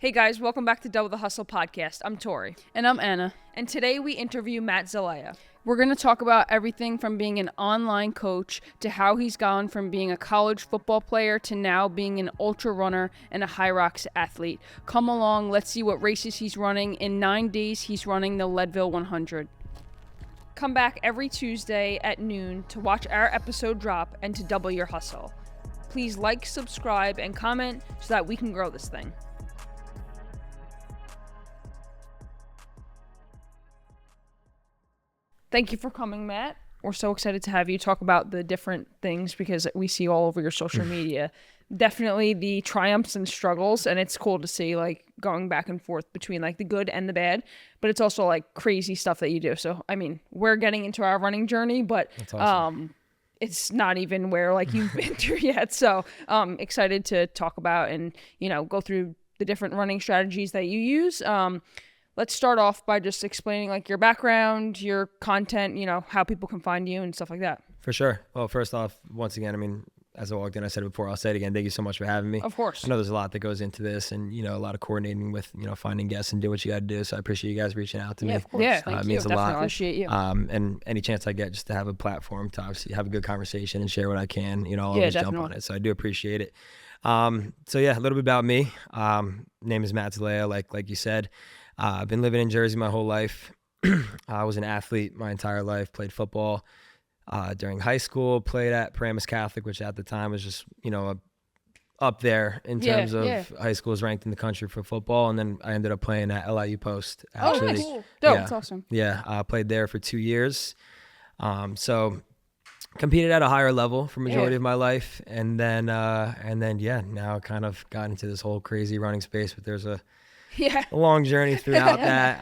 Hey guys, welcome back to Double the Hustle podcast. I'm Tori. And I'm Anna. And today we interview Matt Zelaya. We're going to talk about everything from being an online coach to how he's gone from being a college football player to now being an ultra runner and a high rocks athlete. Come along, let's see what races he's running. In 9 days, he's running the Leadville 100. Come back every Tuesday at noon to watch our episode drop and to double your hustle. Please like, subscribe, and comment so that we can grow this thing. Thank you for coming, Matt. We're so excited to have you talk about the different things because we see all over your social media. Definitely the triumphs and struggles, and it's cool to see like going back and forth between like the good and the bad, but it's also like crazy stuff that you do. So, I mean, we're getting into our running journey, but That's awesome. It's not even where like you've been through yet. So, excited to talk about and, you know, go through the different running strategies that you use. Let's start off by just explaining like your background, your content, you know, how people can find you and stuff like that. For sure. Well, first off, once again, I mean, as I walked in, I said it before, I'll say it again. Thank you so much for having me. Of course. I know there's a lot that goes into this and, you know, a lot of coordinating with, you know, finding guests and do what you got to do. So I appreciate you guys reaching out to me. Of course. Yeah, Thank it you. means a Definitely lot. appreciate you. And any chance I get just to have a platform to obviously have a good conversation and share what I can, you know, I'll always jump on it. So I do appreciate it. So yeah, a little bit about me. Name is Matt Zelaya, like you said. I've been living in Jersey my whole life. I was an athlete my entire life, played football during high school, played at Paramus Catholic, which at the time was just, you know, up there in terms of high school was ranked in the country for football. And then I ended up playing at LIU Post. Actually. Oh, nice. Cool. Dope. Yeah. That's awesome. Yeah, I played there for 2 years. So competed at a higher level for majority of my life. And then, yeah, now I kind of got into this whole crazy running space, but there's a long journey throughout that.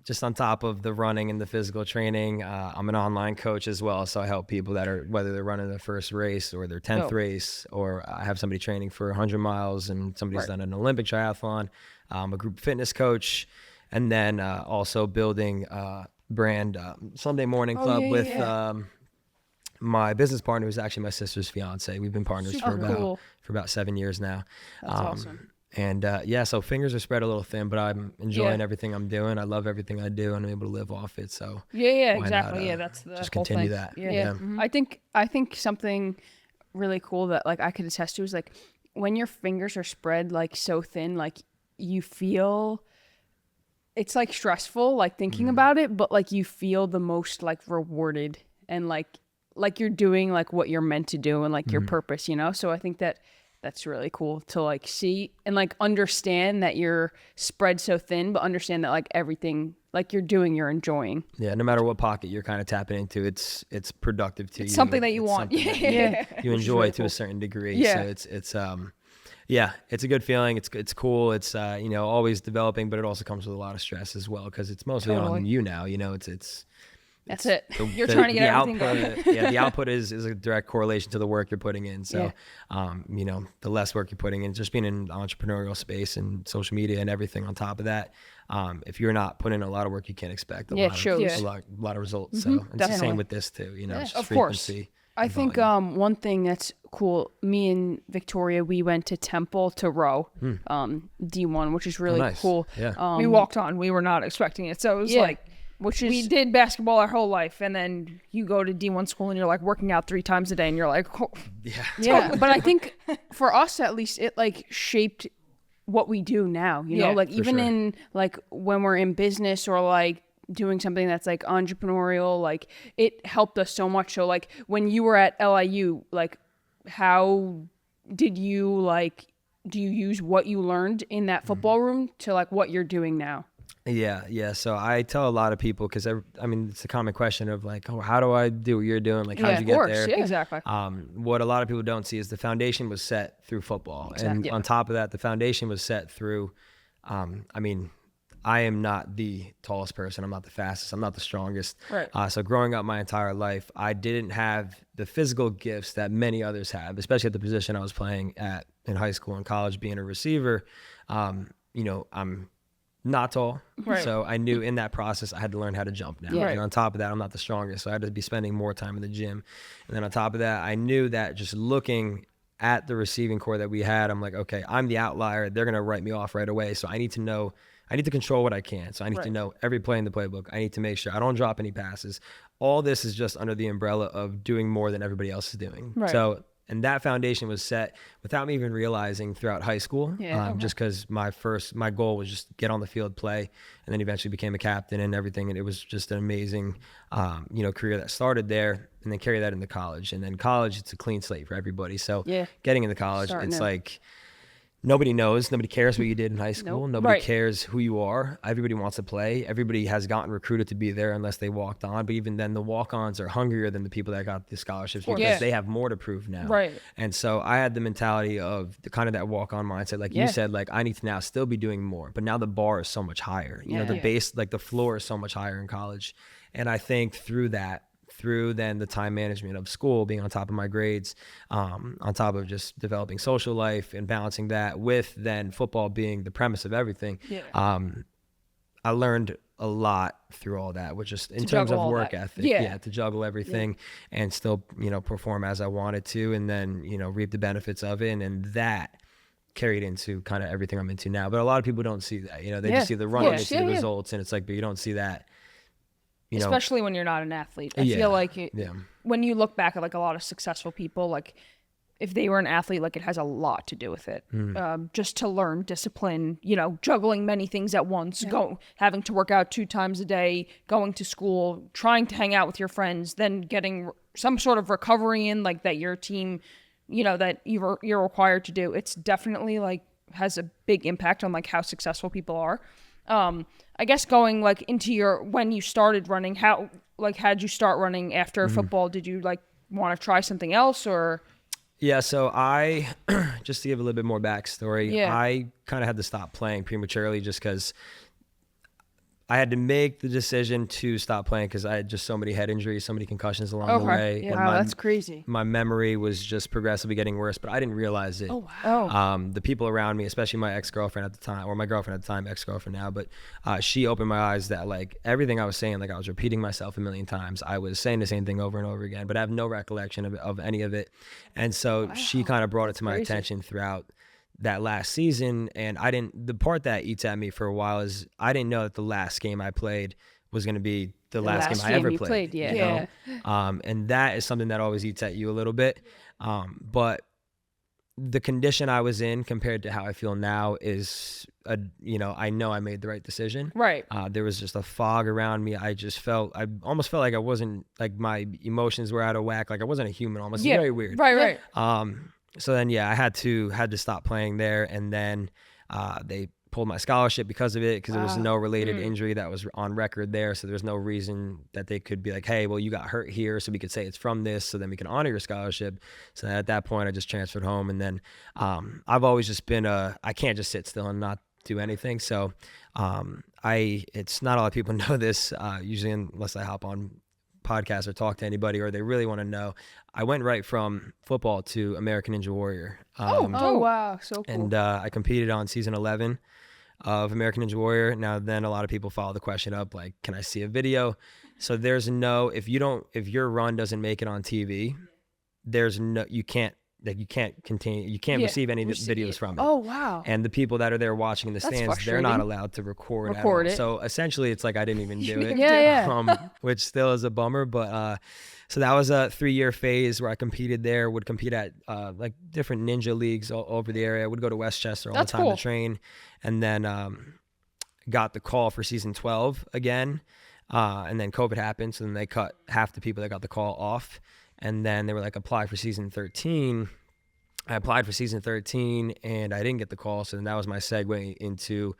Just on top of the running and the physical training, I'm an online coach as well. So I help people that are, whether they're running their first race or their 10th race, or I have somebody training for 100 miles and somebody's done an Olympic triathlon. I'm a group fitness coach, and then also building brand Sunday Morning Club with my business partner, who's actually my sister's fiance. We've been partners for about 7 years now. That's awesome. And so fingers are spread a little thin, but I'm enjoying everything I'm doing. I love everything I do, and I'm able to live off it. So Exactly. That's the just whole continue thing. that. Yeah. Mm-hmm. I think something really cool that like I could attest to is like when your fingers are spread like so thin, like you feel it's like stressful, like thinking about it, but like you feel the most like rewarded and like you're doing like what you're meant to do and like your purpose, you know? So I think that's really cool to like see and like understand that you're spread so thin, but understand that like everything like you're doing, you're enjoying. Yeah, no matter what pocket you're kind of tapping into, it's productive to you. It's something that you want. You enjoy really to a certain degree. Yeah. So it's a good feeling. It's cool. It's you know, always developing, but it also comes with a lot of stress as well because it's mostly on you now. You know, That's it. You're trying to get everything output, going. The output is a direct correlation to the work you're putting in. So, you know, the less work you're putting in, just being in the entrepreneurial space and social media and everything on top of that, if you're not putting in a lot of work, you can't expect a lot of results. So it's the same with this too. You know, it's just of course. frequency. I think one thing that's cool, me and Victoria, we went to Temple to row D1, which is really cool. Yeah. We walked on. We were not expecting it. So it was like, we did basketball our whole life, and then you go to D1 school and you're like working out 3 times a day, and you're like, But I think for us at least, it like shaped what we do now. You know, like even in like when we're in business or like doing something that's like entrepreneurial, like it helped us so much. So like when you were at LIU, like how did you like? Do you use what you learned in that football room to like what you're doing now? Yeah. So I tell a lot of people, because I mean, it's a common question of like, oh, how do I do what you're doing? Like, how'd you get there? Yeah, exactly. What a lot of people don't see is the foundation was set through football. And on top of that, the foundation was set through, I mean, I am not the tallest person. I'm not the fastest. I'm not the strongest. Right. So growing up my entire life, I didn't have the physical gifts that many others have, especially at the position I was playing at in high school and college, being a receiver. You know, I'm not tall. Right. So I knew in that process I had to learn how to jump now. Yeah. And on top of that, I'm not the strongest. So I had to be spending more time in the gym. And then on top of that, I knew that just looking at the receiving core that we had, I'm like, okay, I'm the outlier. They're going to write me off right away. So I need to control what I can. So I need to know every play in the playbook. I need to make sure I don't drop any passes. All this is just under the umbrella of doing more than everybody else is doing. Right. So, and that foundation was set without me even realizing throughout high school, just because my goal was just get on the field, play, and then eventually became a captain and everything. And it was just an amazing, career that started there, and then carry that into college. And then college, it's a clean slate for everybody. So getting into college, it's like, nobody knows. Nobody cares what you did in high school. Nobody cares who you are. Everybody wants to play. Everybody has gotten recruited to be there unless they walked on. But even then, the walk-ons are hungrier than the people that got the scholarships because they have more to prove now. Right. And so I had the mentality of the kind of that walk-on mindset. Like you said, like I need to now still be doing more. But now the bar is so much higher. You know, the base, like the floor is so much higher in college. And I think through then the time management of school, being on top of my grades, on top of just developing social life and balancing that with then football being the premise of everything. I learned a lot through all that, which is in terms of work ethic, to juggle everything and still, perform as I wanted to, and then, reap the benefits of it. And that carried into kind of everything I'm into now. But a lot of people don't see that, they just see the run, they see the results, and it's like, but you don't see that. Especially when you're not an athlete. I feel like when you look back at like a lot of successful people, like if they were an athlete, like it has a lot to do with it. Just to learn discipline, juggling many things at once, having to work out 2 times a day, going to school, trying to hang out with your friends, then getting some sort of recovery in, like that your team, that you're required to do. It's definitely like has a big impact on like how successful people are. I guess going like into when you started running, how'd you start running after football? Did you like want to try something else or? Yeah. So I, just to give a little bit more backstory, I kind of had to stop playing prematurely just because I had to make the decision to stop playing because I had just so many head injuries, so many concussions along the way. Yeah. Wow, that's crazy. My memory was just progressively getting worse, but I didn't realize it. Oh, wow. The people around me, especially my ex-girlfriend at the time, or my girlfriend at the time, ex-girlfriend now, but she opened my eyes that like everything I was saying, like I was repeating myself a million times. I was saying the same thing over and over again, but I have no recollection of any of it. And so she kind of brought it to my attention throughout that last season. And the part that eats at me for a while is I didn't know that the last game I played was going to be the last game I ever played. And that is something that always eats at you a little bit. But the condition I was in compared to how I feel now is, I know I made the right decision. Right. There was just a fog around me. I almost felt like I wasn't, like my emotions were out of whack. Like I wasn't a human almost. It's very weird. Right. So then, I had to stop playing there, and then they pulled my scholarship because of it, because there was no related injury that was on record there. So there's no reason that they could be like, hey, well, you got hurt here, so we could say it's from this, so then we can honor your scholarship. So at that point, I just transferred home, and then I've always just been I can't just sit still and not do anything. So it's not a lot of people know this, usually unless I hop on podcasts or talk to anybody or they really want to know. I went right from football to American Ninja Warrior. Oh wow, so cool. And I competed on season 11 of American Ninja Warrior. Now then a lot of people follow the question up like, can I see a video? So there's no, if your run doesn't make it on TV, you can't receive any videos from it. Oh wow. And the people that are there watching in the stands, they're not allowed to record it. So essentially it's like I didn't even do it. Which still is a bummer, but so that was a 3-year phase where I competed there, would compete at like different ninja leagues all over the area. I would go to Westchester all the time to train, and then got the call for season 12 again, and then COVID happened, so then they cut half the people that got the call off. And then they were like, apply for season 13. I applied for season 13 and I didn't get the call. So then that was my segue into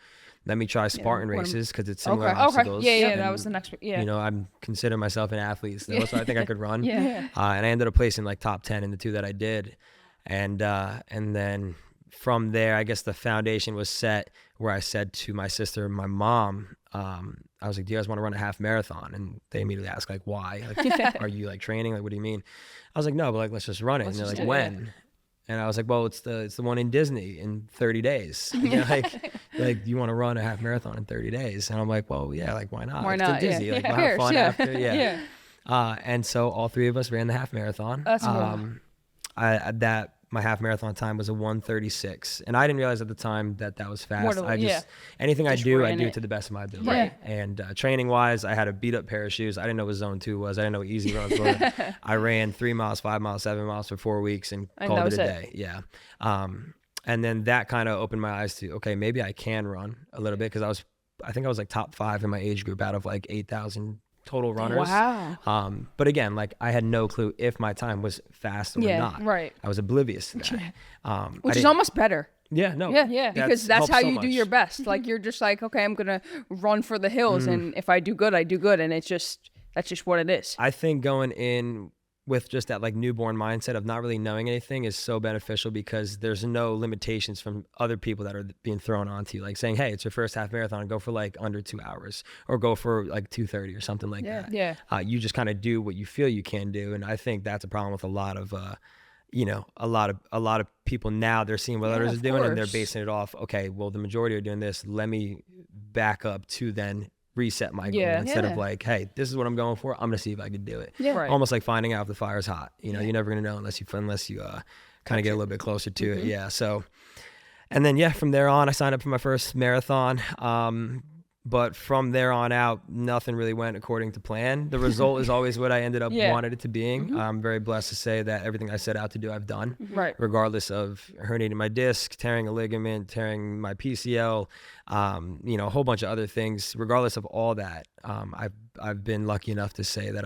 let me try Spartan races because it's similar obstacles. And, that was the next one. Yeah. I'm considering myself an athlete still, so I think I could run. And I ended up placing like top 10 in the 2 that I did. And then from there, I guess the foundation was set where I said to my sister and my mom, I was like, do you guys want to run a half marathon? And they immediately asked like, why? Like, are you like training? Like, what do you mean? I was like, no, but like, let's just run it. And they're like, when? And I was like, well, it's the one in Disney in 30 days. Like you want to run a half marathon in 30 days? And I'm like, well, yeah, like why not? Why it's not? in Disney. Like, we'll have fun after. And so all 3 of us ran the half marathon. That's cool. That my half marathon time was a 1:36, and I didn't realize at the time that was fast. Anything I do it to the best of my ability. Right. And training wise, I had a beat up pair of shoes. I didn't know what zone 2 was. I didn't know what easy runs were. I ran 3 miles, 5 miles, 7 miles for 4 weeks and called it a day. Yeah. And then that kind of opened my eyes to, okay, maybe I can run a little bit, because I think I was like top 5 in my age group out of like 8,000 total runners. Wow. But again, like I had no clue if my time was fast or not. Right. I was oblivious to that. Which is almost better. Yeah, no. Yeah. Because that's how you do your best. best. Like you're just like, okay, I'm going to run for the hills. And if I do good, I do good. And that's just what it is. I think going in with just that like newborn mindset of not really knowing anything is so beneficial, because there's no limitations from other people that are being thrown onto you, like saying, hey, it's your first half marathon, go for like under 2 hours or go for like 2:30 or something like that. Yeah. You just kind of do what you feel you can do. And I think that's a problem with a lot of a lot of people now. They're seeing what others are doing, and they're basing it off, okay, well, the majority are doing this, let me back up to then reset my goal instead of like, hey, this is what I'm going for, I'm gonna see if I can do it. Right. Almost like finding out if the fire's hot. You're never gonna know unless you kind of get a little bit closer to it. Yeah. So, and then from there on, I signed up for my first marathon. But from there on out, nothing really went according to plan. The result is always what I ended up wanted it to being. I'm very blessed to say that everything I set out to do, I've done. Right. Regardless of herniating my disc, tearing a ligament, tearing my PCL, a whole bunch of other things. Regardless of all that, I've been lucky enough to say that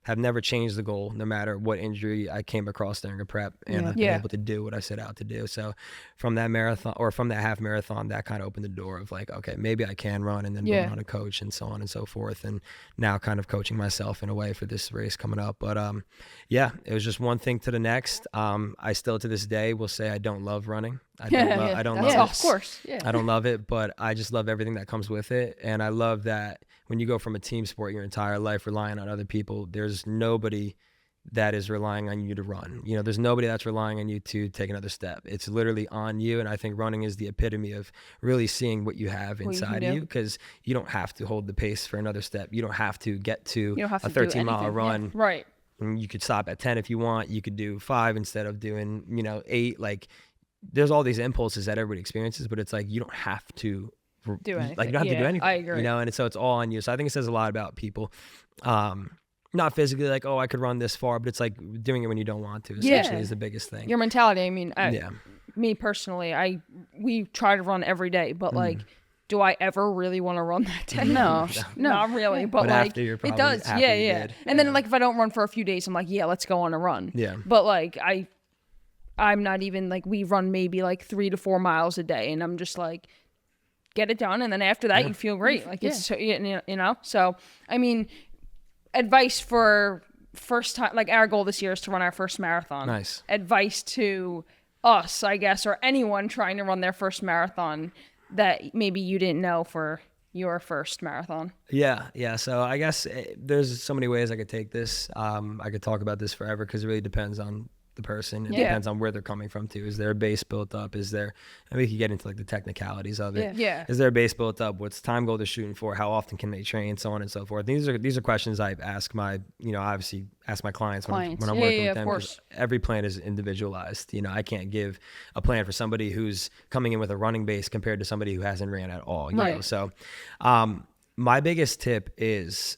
have never changed the goal, no matter what injury I came across during a prep, and I've been able to do what I set out to do. So from that marathon, or from that half marathon, that kind of opened the door of like, okay, maybe I can run, and then bring on a coach and so on and so forth. And now kind of coaching myself in a way for this race coming up. But it was just one thing to the next. I still to this day will say I don't love running. I don't love it. Of course. Yeah. I don't love it, but I just love everything that comes with it. And I love that when you go from a team sport your entire life relying on other people, there's nobody that is relying on you to run. There's nobody that's relying on you to take another step. It's literally on you. And I think running is the epitome of really seeing what you have inside of you, because you don't have to hold the pace for another step. You don't have to get to a 13-mile run. Yeah. Right. And you could stop at 10 if you want. You could do 5 instead of doing, 8. Like, there's all these impulses that everybody experiences, but it's like you don't have to do anything. Like, you don't have to do anything. I agree. And so it's all on you. So I think it says a lot about people. Not physically like, oh, I could run this far, but it's like doing it when you don't want to essentially is the biggest thing. Your mentality. I mean, me personally, we try to run every day, but like, do I ever really want to run that day? No, not really. But like, after, you're it does. happy Yeah. you did. And then like, if I don't run for a few days, I'm like, yeah, let's go on a run. Yeah. But like, I'm not even like, we run maybe like 3 to 4 miles a day, and I'm just like, get it done, and then after that you feel great. Like it's so I mean, advice for first time, like our goal this year is to run our first marathon. Nice advice to us, I guess, or anyone trying to run their first marathon that maybe you didn't know for your first marathon. Yeah. So I guess there's so many ways I could take this. I could talk about this forever, because it really depends on the person. It depends on where they're coming from too. Is there a base built up? And we could get into like the technicalities of it. Yeah. Is there a base built up? What's time goal they're shooting for? How often can they train? So on and so forth. These are questions I ask my, obviously ask my clients when I'm working with them. Of course. Every plan is individualized. I can't give a plan for somebody who's coming in with a running base compared to somebody who hasn't ran at all. You know? So my biggest tip is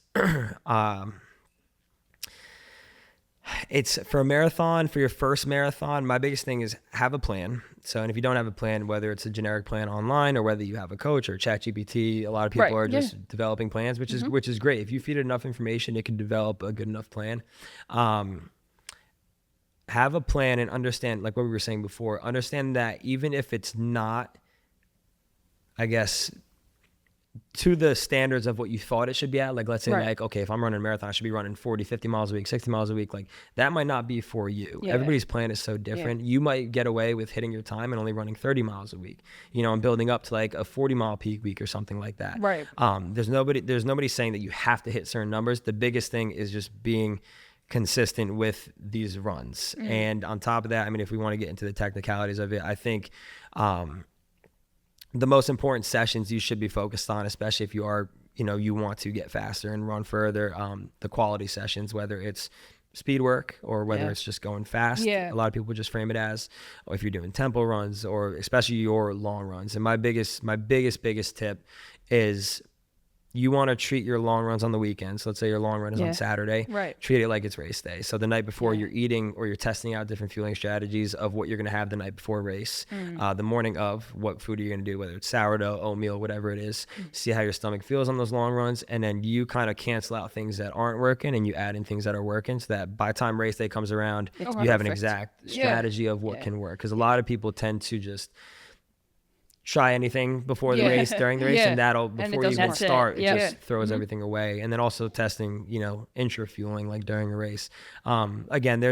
it's for a marathon, for your first marathon, my biggest thing is have a plan. So, and if you don't have a plan, whether it's a generic plan online or whether you have a coach or ChatGPT, a lot of people are just developing plans, which is great. If you feed it enough information, it can develop a good enough plan. Have a plan and understand, like what we were saying before, understand that even if it's not, I guess, to the standards of what you thought it should be at, like let's say like, okay, if I'm running a marathon, I should be running 40, 50 miles a week, 60 miles a week. Like that might not be for you. Everybody's plan is so different. You might get away with hitting your time and only running 30 miles a week, and building up to like a 40-mile peak week or something like that. Right. There's nobody saying that you have to hit certain numbers. The biggest thing is just being consistent with these runs. And on top of that, I mean, if we want to get into the technicalities of it, I think, the most important sessions you should be focused on, especially if you are, you want to get faster and run further, the quality sessions, whether it's speed work or whether Yeah. it's just going fast. Yeah. A lot of people just frame it as, or if you're doing tempo runs or especially your long runs. And my biggest tip is you want to treat your long runs on the weekends. Let's say your long run is on Saturday. Right. Treat it like it's race day. So the night before you're eating or you're testing out different fueling strategies of what you're going to have the night before a race. The morning of, what food are you going to do, whether it's sourdough, oatmeal, whatever it is. See how your stomach feels on those long runs. And then you kind of cancel out things that aren't working and you add in things that are working so that by the time race day comes around, you have an exact strategy of what can work. Because a lot of people tend to just try anything before the race, during the race, and that'll, before you even start, it just throws everything away. And then also testing, intra fueling, like during a race. Again,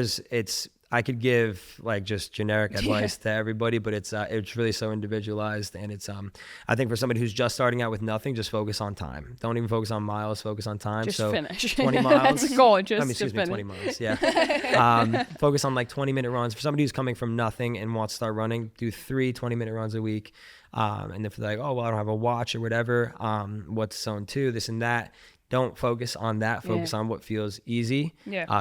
I could give like just generic advice to everybody, but it's really so individualized. And it's, I think for somebody who's just starting out with nothing, just focus on time. Don't even focus on miles, focus on time. Just so finish. 20 miles. That's the goal, just excuse me, finish. 20 miles. Yeah. Focus on like 20-minute runs. For somebody who's coming from nothing and wants to start running, do 3 20-minute runs a week. And if they're like, oh, well, I don't have a watch or whatever, what's zone 2, this and that. Don't focus on that. Focus on what feels easy.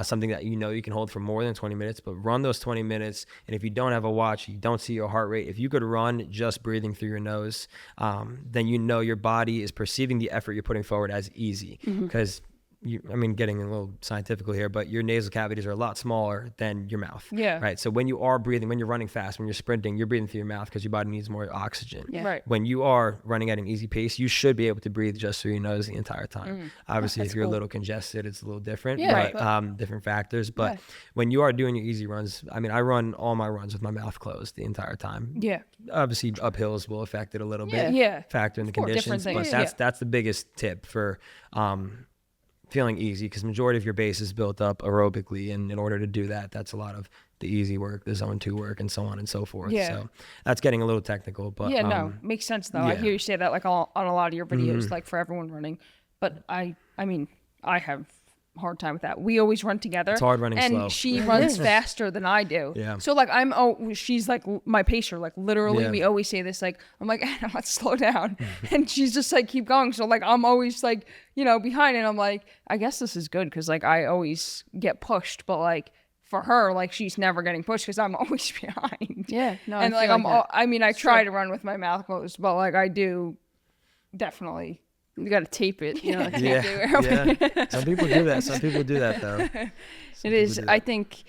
Something that you can hold for more than 20 minutes, but run those 20 minutes. And if you don't have a watch, you don't see your heart rate. If you could run just breathing through your nose, then your body is perceiving the effort you're putting forward as easy. Because getting a little scientifical here, but your nasal cavities are a lot smaller than your mouth. Right. So when you are breathing, when you're running fast, when you're sprinting, you're breathing through your mouth because your body needs more oxygen. Right. When you are running at an easy pace, you should be able to breathe just through your nose the entire time. Obviously, if you're a little congested, it's a little different, but different factors. But when you are doing your easy runs, I run all my runs with my mouth closed the entire time. Yeah. Obviously, uphills will affect it a little bit. Factor in the conditions, but that's the biggest tip for feeling easy, because majority of your base is built up aerobically, and in order to do that, that's a lot of the easy work, the zone 2 work, and so on and so forth. So that's getting a little technical, but makes sense though. I hear you say that like on a lot of your videos, like for everyone running, but I have a hard time with that. We always run together. It's hard running and slow. She runs faster than I do. So like she's like my pacer, like literally we always say this, like I'm like, Anna, let's slow down. And she's just like, keep going. So like I'm always like, behind, and I'm like, I guess this is good because like I always get pushed, but like for her, like she's never getting pushed because I'm always behind. And like I try to run with my mouth closed, but like I do definitely. You got to tape it. Some people do that. Some people do that though. It is. I think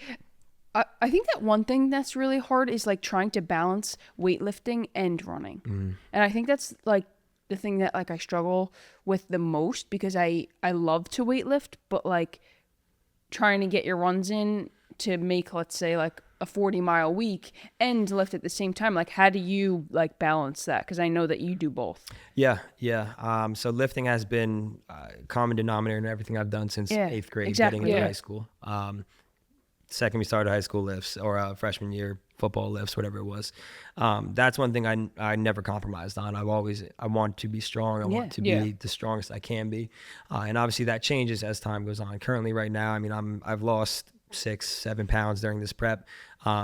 that one thing that's really hard is like trying to balance weightlifting and running. And I think that's like the thing that like I struggle with the most, because I love to weightlift, but like trying to get your runs in to make, let's say, like a 40-mile week and lift at the same time. Like, how do you like balance that? Because I know that you do both. So lifting has been a common denominator in everything I've done since 8th grade, getting into high school. Second we started high school lifts, or freshman year football lifts, whatever it was. That's one thing I never compromised on. I want to be strong. I want to be the strongest I can be. And obviously that changes as time goes on. Currently right now, I've lost 6-7 pounds during this prep,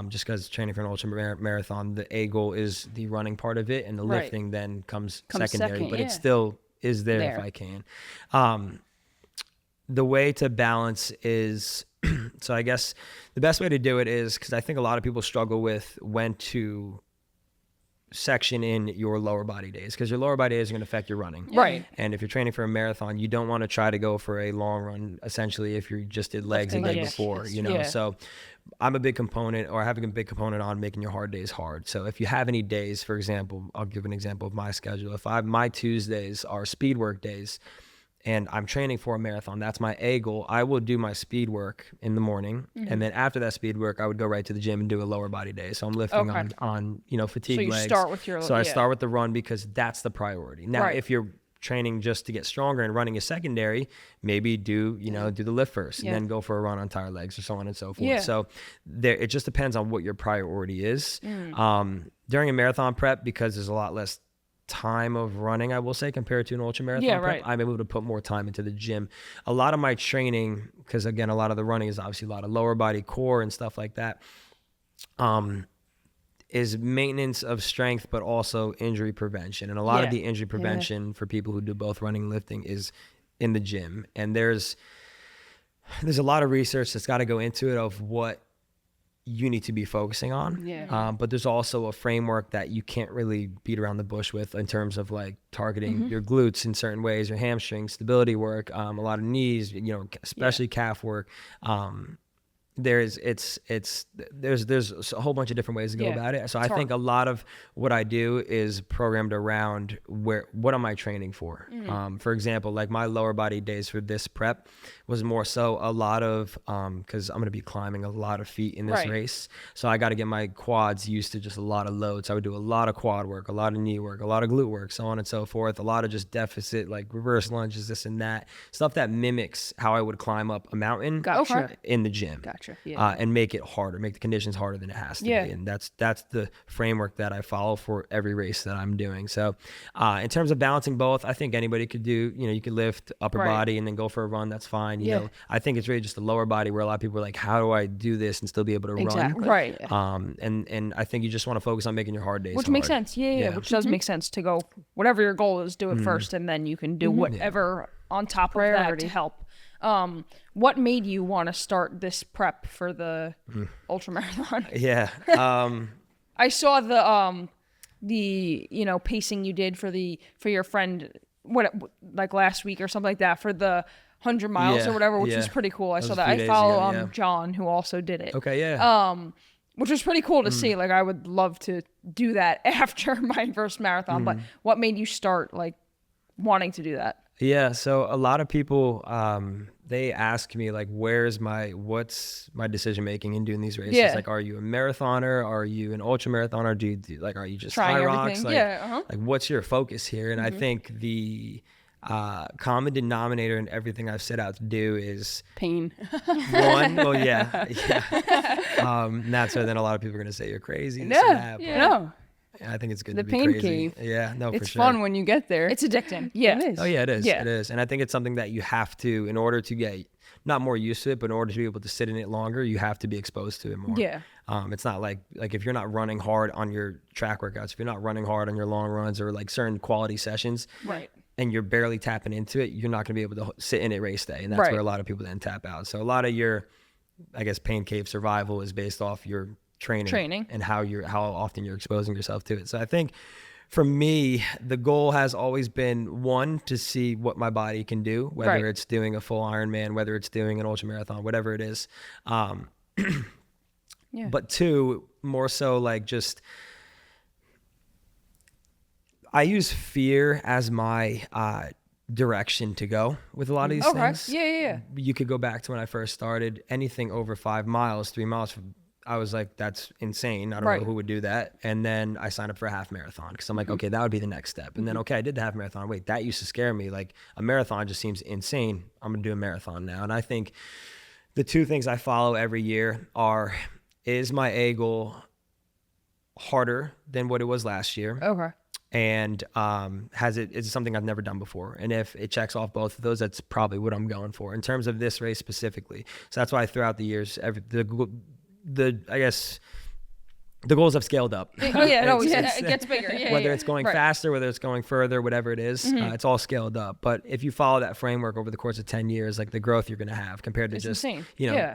just because training for an ultra marathon, the A goal is the running part of it, and the lifting then comes secondary, but it still is there if I can. The way to balance is, so I guess the best way to do it is, because I think a lot of people struggle with when to section in your lower body days, because your lower body days are going to affect your running. And if you're training for a marathon, you don't want to try to go for a long run, essentially, if you just did legs the day before, So I'm a big component, or having a big component on making your hard days hard. So if you have any days, for example, I'll give an example of my schedule. If my Tuesdays are speed work days, and I'm training for a marathon, that's my A goal, I will do my speed work in the morning. And then after that speed work, I would go right to the gym and do a lower body day. So I'm lifting on fatigue legs. So you start with I start with the run, because that's the priority. Now, if you're training just to get stronger and running is secondary, maybe do the lift first and then go for a run on tired legs, or so on and so forth. So it just depends on what your priority is. During a marathon prep, because there's a lot less time of running, I will say, compared to an ultra marathon prep, I'm able to put more time into the gym. A lot of my training, because again, a lot of the running is obviously a lot of lower body, core and stuff like that, is maintenance of strength, but also injury prevention. And a lot of the injury prevention for people who do both running and lifting is in the gym. And there's there's a lot of research that's got to go into it of what you need to be focusing on. Yeah. But there's also a framework that you can't really beat around the bush with in terms of like targeting your glutes in certain ways, your hamstrings, stability work, a lot of knees, especially calf work. There's a whole bunch of different ways to go about it. So I think a lot of what I do is programmed around what am I training for? For example, like my lower body days for this prep was more so a lot of, cause I'm going to be climbing a lot of feet in this race. So I got to get my quads used to just a lot of loads. I would do a lot of quad work, a lot of knee work, a lot of glute work, so on and so forth. A lot of just deficit, like reverse lunges, this and that stuff that mimics how I would climb up a mountain in the gym. Yeah. And make it harder, make the conditions harder than it has to be. And that's the framework that I follow for every race that I'm doing. So in terms of balancing both, I think anybody could do, you could lift upper body and then go for a run. That's fine. You know, I think it's really just the lower body where a lot of people are like, how do I do this and still be able to run? Right. And I think you just want to focus on making your hard days Which hard. makes sense. Yeah. Which does make sense to go, whatever your goal is, do it first, and then you can do whatever on top of that to help. What made you want to start this prep for the ultramarathon? Yeah. I saw the pacing you did for your friend like last week or something like that for the 100 miles or whatever, which was pretty cool. I saw that. I follow John, who also did it. Okay, yeah. Which was pretty cool to see. Like, I would love to do that after my first marathon. But what made you start like wanting to do that? Yeah, so a lot of people they ask me like, what's my decision making in doing these races? Yeah. Like, are you a marathoner? Are you an ultra marathoner? Are you just Trying high rocks? everything? Like, like what's your focus here? And I think the common denominator in everything I've set out to do is Pain. one. Well, yeah. That's why then a lot of people are gonna say you're crazy. This and that, but No. I think it's good The to be pain crazy. cave. Yeah, no, for It's sure. fun when you get there. It's addicting. Yeah. It is. Oh yeah, it is. Yeah. It is. And I think it's something that you have to, in order to get not more used to it, but in order to be able to sit in it longer, you have to be exposed to it more. Yeah. It's not like if you're not running hard on your track workouts, if you're not running hard on your long runs or like certain quality sessions, Right. and you're barely tapping into it, you're not going to be able to sit in it race day. And that's where a lot of people then tap out. So a lot of your, I guess, pain cave survival is based off your training and how often you're exposing yourself to it. So I think for me, the goal has always been, one, to see what my body can do, whether it's doing a full Ironman, whether it's doing an ultra marathon, whatever it is. But two, more so like just, I use fear as my direction to go with a lot of these things. Yeah. You could go back to when I first started. Anything over 5 miles, 3 miles, I was like, that's insane. I don't know who would do that. And then I signed up for a half marathon because I'm like, okay, that would be the next step. And then, okay, I did the half marathon. Wait, that used to scare me. Like, a marathon just seems insane. I'm going to do a marathon now. And I think the two things I follow every year are, is my A goal harder than what it was last year? Okay. And is it something I've never done before? And if it checks off both of those, that's probably what I'm going for in terms of this race specifically. So that's why throughout the years, I guess the goals have scaled up. It gets bigger. Whether it's going faster, whether it's going further, whatever it is, it's all scaled up. But if you follow that framework over the course of 10 years, like the growth you're going to have compared to just, insane.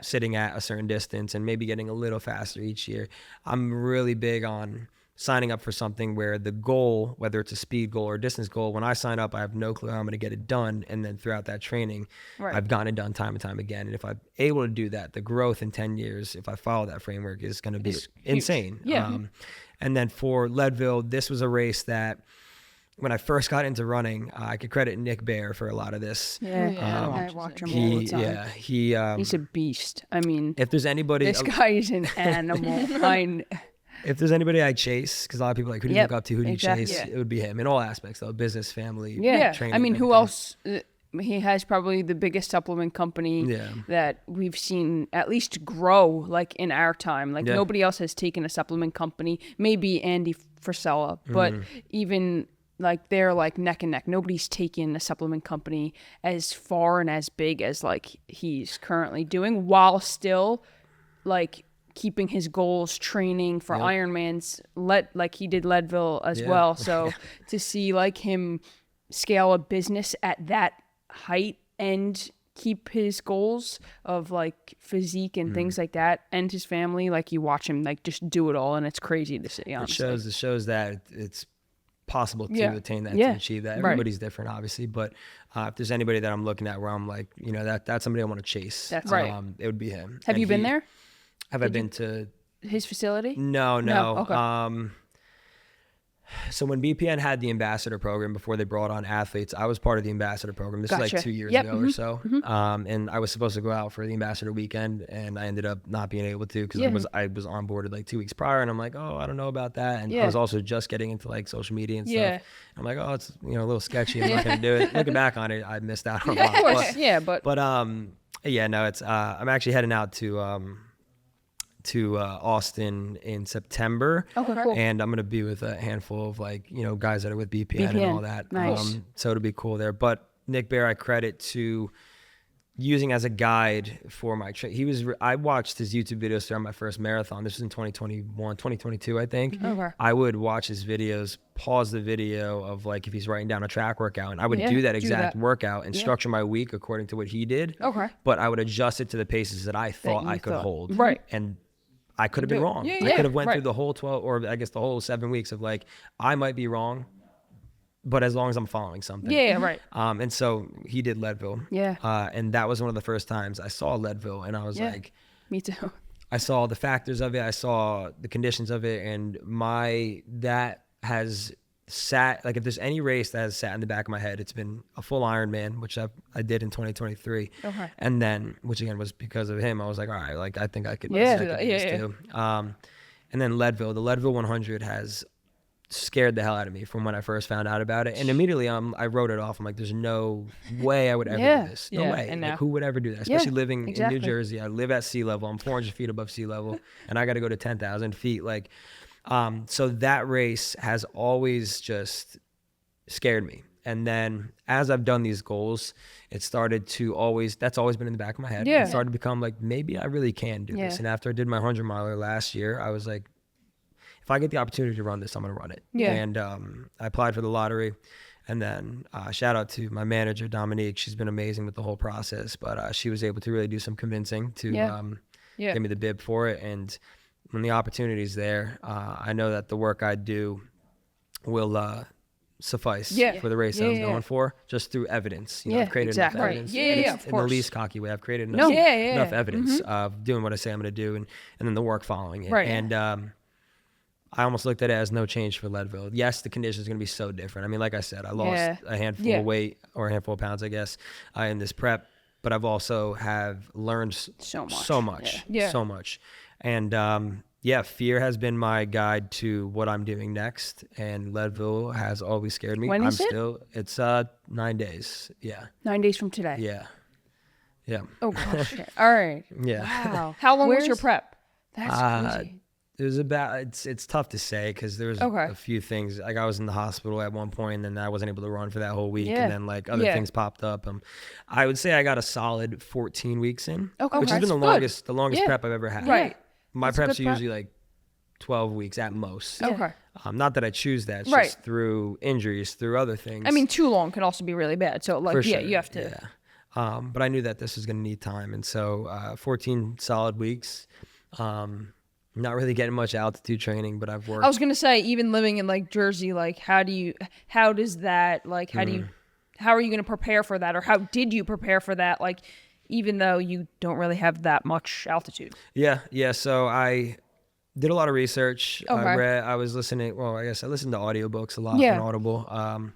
Sitting at a certain distance and maybe getting a little faster each year. I'm really big on signing up for something where the goal, whether it's a speed goal or a distance goal, when I sign up, I have no clue how I'm going to get it done. And then throughout that training, I've gotten it done time and time again. And if I'm able to do that, the growth in 10 years, if I follow that framework, is going to be insane. Yeah. And then for Leadville, this was a race that when I first got into running, I could credit Nick Bear for a lot of this. I watch him all the time. He's a beast. I mean, if there's anybody, this guy is an animal. If there's anybody I chase, because a lot of people are like, who do you look up to? Who do you chase? Yeah. It would be him in all aspects, though, business, family, training. I mean, who else? He has probably the biggest supplement company that we've seen at least grow like in our time. Like nobody else has taken a supplement company. Maybe Andy Frisella, but even like they're like neck and neck. Nobody's taken a supplement company as far and as big as like he's currently doing, while still like keeping his goals, training for Ironmans, like he did Leadville as well. So to see like him scale a business at that height and keep his goals of like physique and things like that, and his family, like you watch him like just do it all, and it's crazy to see. Honestly, It shows that it's possible to Yeah. attain that, Yeah. to achieve that. Right. Everybody's different, obviously, but if there's anybody that I'm looking at where I'm like, you know, that's somebody I want to chase. That's right. It would be him. Have you been there? Have I been to? His facility? No. Okay. So when BPN had the ambassador program before they brought on athletes, I was part of the ambassador program. This is Gotcha. like 2 years Yep. ago or so. And I was supposed to go out for the ambassador weekend, and I ended up not being able to because I was onboarded like 2 weeks prior, and I'm like, oh, I don't know about that. And I was also just getting into like social media and stuff. I'm like, oh, it's, you know, a little sketchy. I'm not gonna do it. Looking back on it, I missed out on a lot. Of course. But Yeah, no, it's I'm actually heading out to Austin in September. Okay, cool. And I'm going to be with a handful of like, you know, guys that are with BPN and all that. Nice. So it'll be cool there. But Nick Bear, I credit to using as a guide for my I watched his YouTube videos throughout my first marathon. This was in 2022, I think. Okay. I would watch his videos, pause the video of like if he's writing down a track workout, and I would do that exact workout and structure my week according to what he did. Okay. But I would adjust it to the paces that I thought I could hold. Right. And I could have been wrong. I could have went through the whole 12, or I guess the whole 7 weeks of like, I might be wrong, but as long as I'm following something. Yeah, right. And so he did Leadville. Yeah. And that was one of the first times I saw Leadville, and I was like, Me too. I saw the factors of it. I saw the conditions of it, and that has sat, like if there's any race that has sat in the back of my head, it's been a full Ironman, which I did in 2023. Okay. And then, which again was because of him, I was like, all right, like I think I could do this too. And then Leadville, the Leadville 100 has scared the hell out of me from when I first found out about it. And immediately I wrote it off. I'm like, there's no way I would ever do this. No way. And like, who would ever do that? Especially living in New exactly. Jersey. I live at sea level. I'm 400 feet above sea level, and I got to go to 10,000 feet. Like, so that race has always just scared me. And then as I've done these goals, it started to that's always been in the back of my head. Yeah. It started to become like, maybe I really can do this. And after I did my 100 miler last year, I was like, if I get the opportunity to run this, I'm going to run it. Yeah. And I applied for the lottery. And then shout out to my manager, Dominique. She's been amazing with the whole process. But she was able to really do some convincing to give me the bib for it. And when the opportunity's there, I know that the work I do will suffice for the race I was going for, just through evidence. You know, I've created enough evidence. Of In course. the least cocky way, I've created enough, evidence of doing what I say I'm going to do, and then the work following it. Right. And I almost looked at it as no change for Leadville. Yes, the conditions are going to be so different. I mean, like I said, I lost a handful of weight, or a handful of pounds, I guess, in this prep. But I've also learned so much. And fear has been my guide to what I'm doing next. And Leadville has always scared me. When is it? It's 9 days. Yeah. 9 days from today. Yeah. Yeah. Oh gosh. All right. Yeah. Wow. How long was your prep? That's crazy. It was it's tough to say because there was a few things. Like I was in the hospital at one point, and then I wasn't able to run for that whole week. And then like other things popped up. I would say I got a solid 14 weeks in, which has been the longest prep I've ever had. Right. My preps are usually like 12 weeks at most. Okay. Not that I choose that. It's just through injuries, through other things. I mean, too long can also be really bad. So like, you have to. Yeah. But I knew that this was going to need time. And so 14 solid weeks. Not really getting much altitude training, but I've worked. I was gonna say, even living in like Jersey, like how are you gonna prepare for that, or how did you prepare for that? Like, even though you don't really have that much altitude. Yeah. So I did a lot of research. Okay. I was listening. Well, I guess I listened to audiobooks a lot on Audible.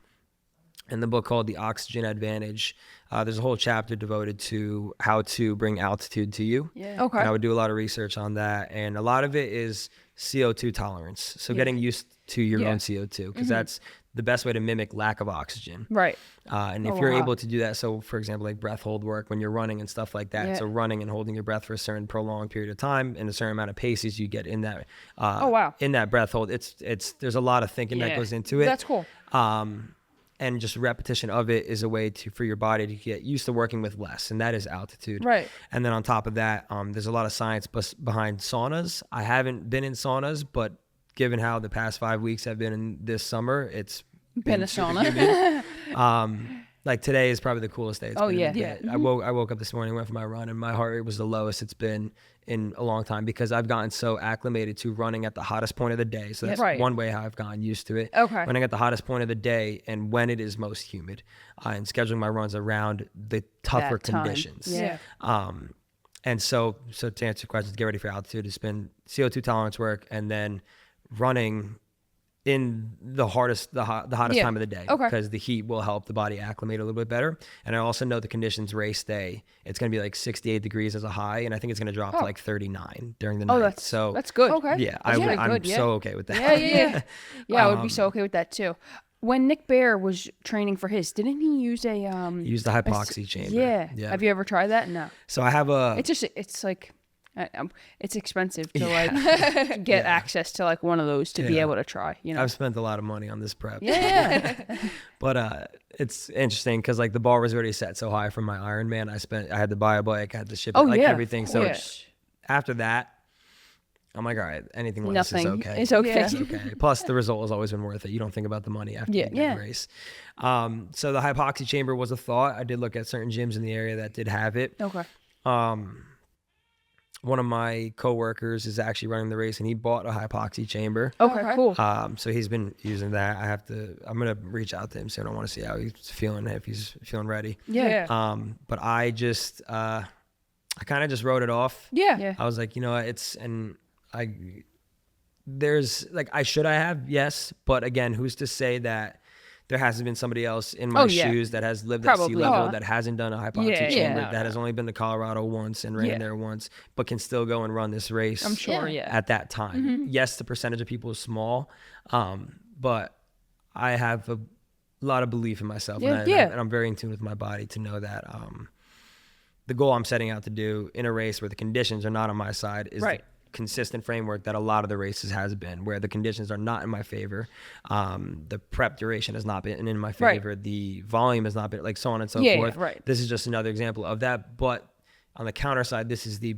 In the book called The Oxygen Advantage, there's a whole chapter devoted to how to bring altitude to you. Yeah. Okay. And I would do a lot of research on that. And a lot of it is CO2 tolerance. So getting used to your own CO2, because that's the best way to mimic lack of oxygen. Right. And if you're able to do that, so for example, like breath hold work when you're running and stuff like that. So running and holding your breath for a certain prolonged period of time and a certain amount of paces you get in that. In that breath hold, there's a lot of thinking that goes into it. That's cool. And just repetition of it is a way for your body to get used to working with less, and that is altitude. Right. And then on top of that, there's a lot of science behind saunas. I haven't been in saunas, but given how the past 5 weeks have been in this summer, it's Been a sauna. Like today is probably the coolest day. It's been in a yeah. bit. I woke up this morning, went for my run, and my heart rate was the lowest it's been in a long time because I've gotten so acclimated to running at the hottest point of the day. So that's one way how I've gotten used to it. Okay. Running at the hottest point of the day and when it is most humid, and scheduling my runs around the tougher conditions. Yeah. And so to answer your questions, get ready for altitude. It's been CO2 tolerance work and then running in the hottest time of the day because the heat will help the body acclimate a little bit better. And I also know the conditions race day, it's going to be like 68 degrees as a high. And I think it's going to drop to like 39 during the night. That's good. Okay. Yeah. I'm so okay with that. Yeah. I would be so okay with that too. When Nick Bear was training for his, didn't he use he used the hypoxia chamber. Yeah. Have you ever tried that? No. So I have it's like, it's expensive to like get access to like one of those to be able to try, you know. I've spent a lot of money on this prep. Yeah. But it's interesting because like the bar was already set so high from my Ironman. I had to buy a bike, I had to ship it, everything. So after that, I'm like, all right, anything less is okay. It's okay. It's okay. Plus the result has always been worth it. You don't think about the money after you get a race. So the hypoxia chamber was a thought. I did look at certain gyms in the area that did have it. Okay. One of my coworkers is actually running the race and he bought a hypoxia chamber. Okay, cool. So he's been using that. I'm going to reach out to him. So I want to see how he's feeling, if he's feeling ready. Yeah. But I just, I kind of just wrote it off. Yeah. I was like, you know, I should have, yes. But again, who's to say that there hasn't been somebody else in my shoes that has lived at sea level that hasn't done a hypoxia chamber, that has only been to Colorado once and ran there once, but can still go and run this race. I'm sure, at that time. Mm-hmm. Yes, the percentage of people is small, but I have a lot of belief in myself, and I'm very in tune with my body to know that the goal I'm setting out to do in a race where the conditions are not on my side is the consistent framework that a lot of the races has been, where the conditions are not in my favor, the prep duration has not been in my favor, the volume has not been, like, so on and so forth. This is just another example of that. But on the counter side, this is the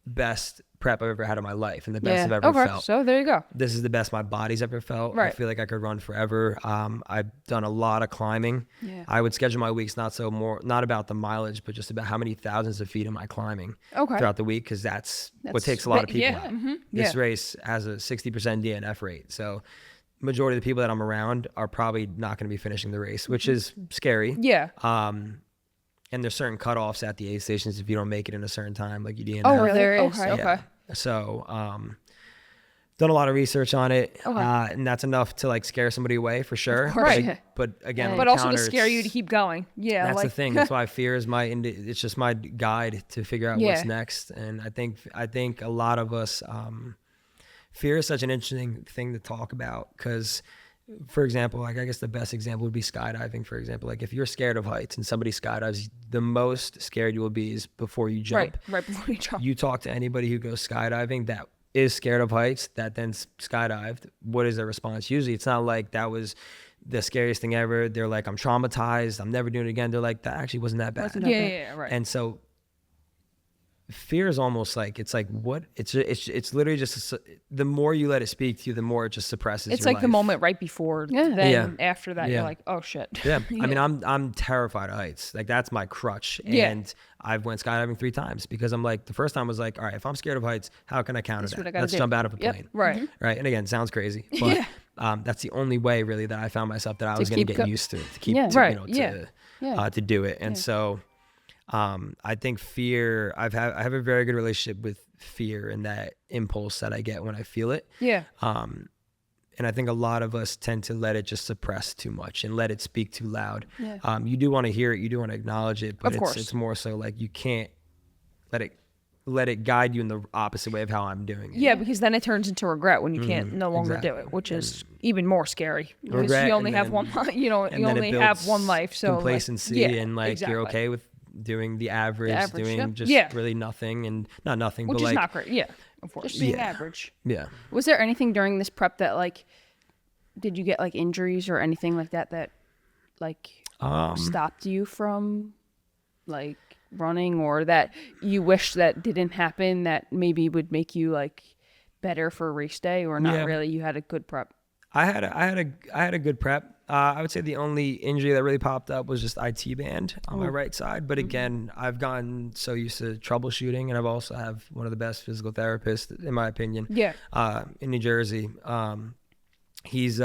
best prep I've ever had in my life and the best I've ever felt. So there you go. This is the best my body's ever felt. I feel like I could run forever. I've done a lot of climbing. I would schedule my weeks not about the mileage, but just about how many thousands of feet am I climbing throughout the week, because that's what takes a lot of people out. This race has a 60% DNF rate. So majority of the people that I'm around are probably not going to be finishing the race, which is scary. And there's certain cutoffs at the aid stations if you don't make it in a certain time, like you DNF. Oh, there is. Okay. So, done a lot of research on it, and that's enough to like scare somebody away for sure. Right. But again, but also to scare you to keep going. Yeah. That's the thing. That's why fear is it's just my guide to figure out what's next. And I think a lot of us, fear is such an interesting thing to talk about because, for example, like I guess the best example would be skydiving, for example. Like if you're scared of heights and somebody skydives, the most scared you will be is before you jump. Right before you jump. You talk to anybody who goes skydiving that is scared of heights that then skydived, what is their response? Usually it's not like that was the scariest thing ever. They're like, I'm traumatized, I'm never doing it again. They're like, that actually wasn't that bad. Right. And so fear is almost like, it's like what it's literally just the more you let it speak to you, the more it just suppresses it's your like life. The moment right before then after that you're like, oh shit. I mean, I'm terrified of heights. Like that's my crutch. And I've went skydiving 3 times because I'm like, the first time was like, all right, if I'm scared of heights, how can I counter that? Let's jump out of a plane. Right. And again, sounds crazy, but that's the only way really that I found myself that I was going to get used to it, to keep to do it. And so I think fear, I have a very good relationship with fear and that impulse that I get when I feel it. And I think a lot of us tend to let it just suppress too much and let it speak too loud. You do want to hear it, you do want to acknowledge it, but it's more so like you can't let it guide you in the opposite way of how I'm doing it. Yeah, because then it turns into regret when you can't no longer do it, which is even more scary because you only have one life. You only have one life. So complacency and you're okay with doing the average doing just really nothing and not nothing, which but is not great. Yeah, of course. Just being average. Yeah. Was there anything during this prep that did you get like injuries or anything like that stopped you from like running, or that you wish that didn't happen that maybe would make you like better for race day, or not really? You had a good prep. I had a good prep. I would say the only injury that really popped up was just IT band on my right side. But again, I've gotten so used to troubleshooting, and I've also have one of the best physical therapists, in my opinion, in New Jersey. He's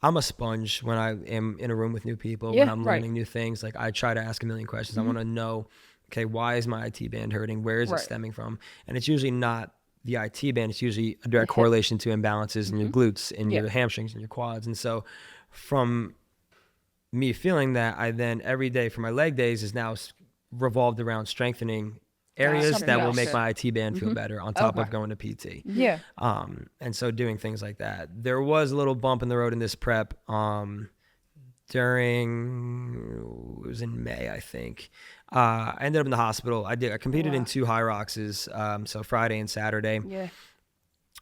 I'm a sponge when I am in a room with new people, when I'm learning new things. Like, I try to ask a million questions. I want to know, okay, why is my IT band hurting? Where is it stemming from? And it's usually not the IT band. It's usually a direct correlation to imbalances in your glutes and your hamstrings and your quads. And so from me feeling that, I then every day for my leg days is now revolved around strengthening areas that will make my IT band feel better on top of going to PT. And so doing things like that. There was a little bump in the road in this prep it was in May, I think. I ended up in the hospital. I competed in 2 high roxes, so Friday and Saturday.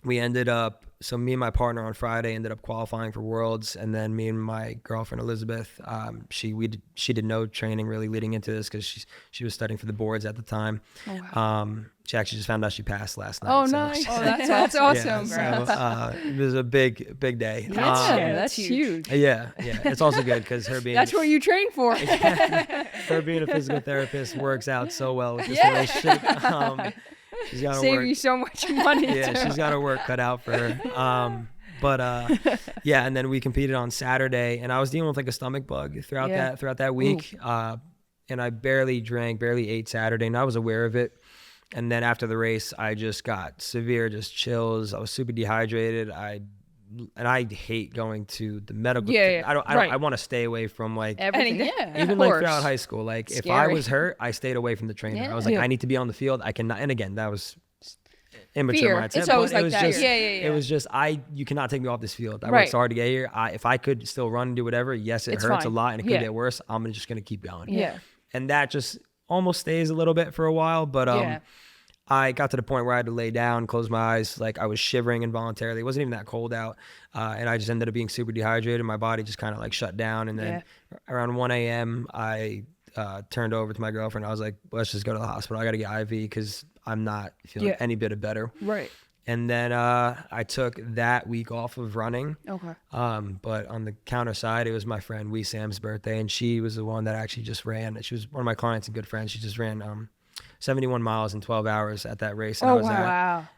We ended up, so me and my partner on Friday ended up qualifying for Worlds, and then me and my girlfriend Elizabeth, she did no training really leading into this because she was studying for the boards at the time. She actually just found out she passed last night. Nice! That's awesome. So it was a big day. That's huge. Yeah. It's also good because her being that's what you train for. her being a physical therapist works out so well with this relationship. She's got to save you so much money. She's got her work cut out for her. And then we competed on Saturday, and I was dealing with like a stomach bug throughout that week. And I barely ate Saturday, and I was aware of it. And then after the race, I just got severe chills. I was super dehydrated. I hate going to the medical. I want to stay away from like everything. Even like throughout high school. Like if I was hurt, I stayed away from the trainer. I was like, I need to be on the field. I cannot. And again, that was immature mindset. It's always like that. It was just you cannot take me off this field. I worked so hard to get here. If I could still run and do whatever, yes, it hurts a lot and it could get worse. I'm just gonna keep going. And that just almost stays a little bit for a while, but I got to the point where I had to lay down, close my eyes, like I was shivering involuntarily. It wasn't even that cold out, and I just ended up being super dehydrated. My body just kind of like shut down, and then around 1 a.m. I turned over to my girlfriend. I was like, let's just go to the hospital. I got to get IV because I'm not feeling any bit better. And then I took that week off of running. But on the counter side, it was my friend Wee Sam's birthday, and she was the one that actually just ran. She was one of my clients and good friends. She just ran 71 miles in 12 hours at that race. And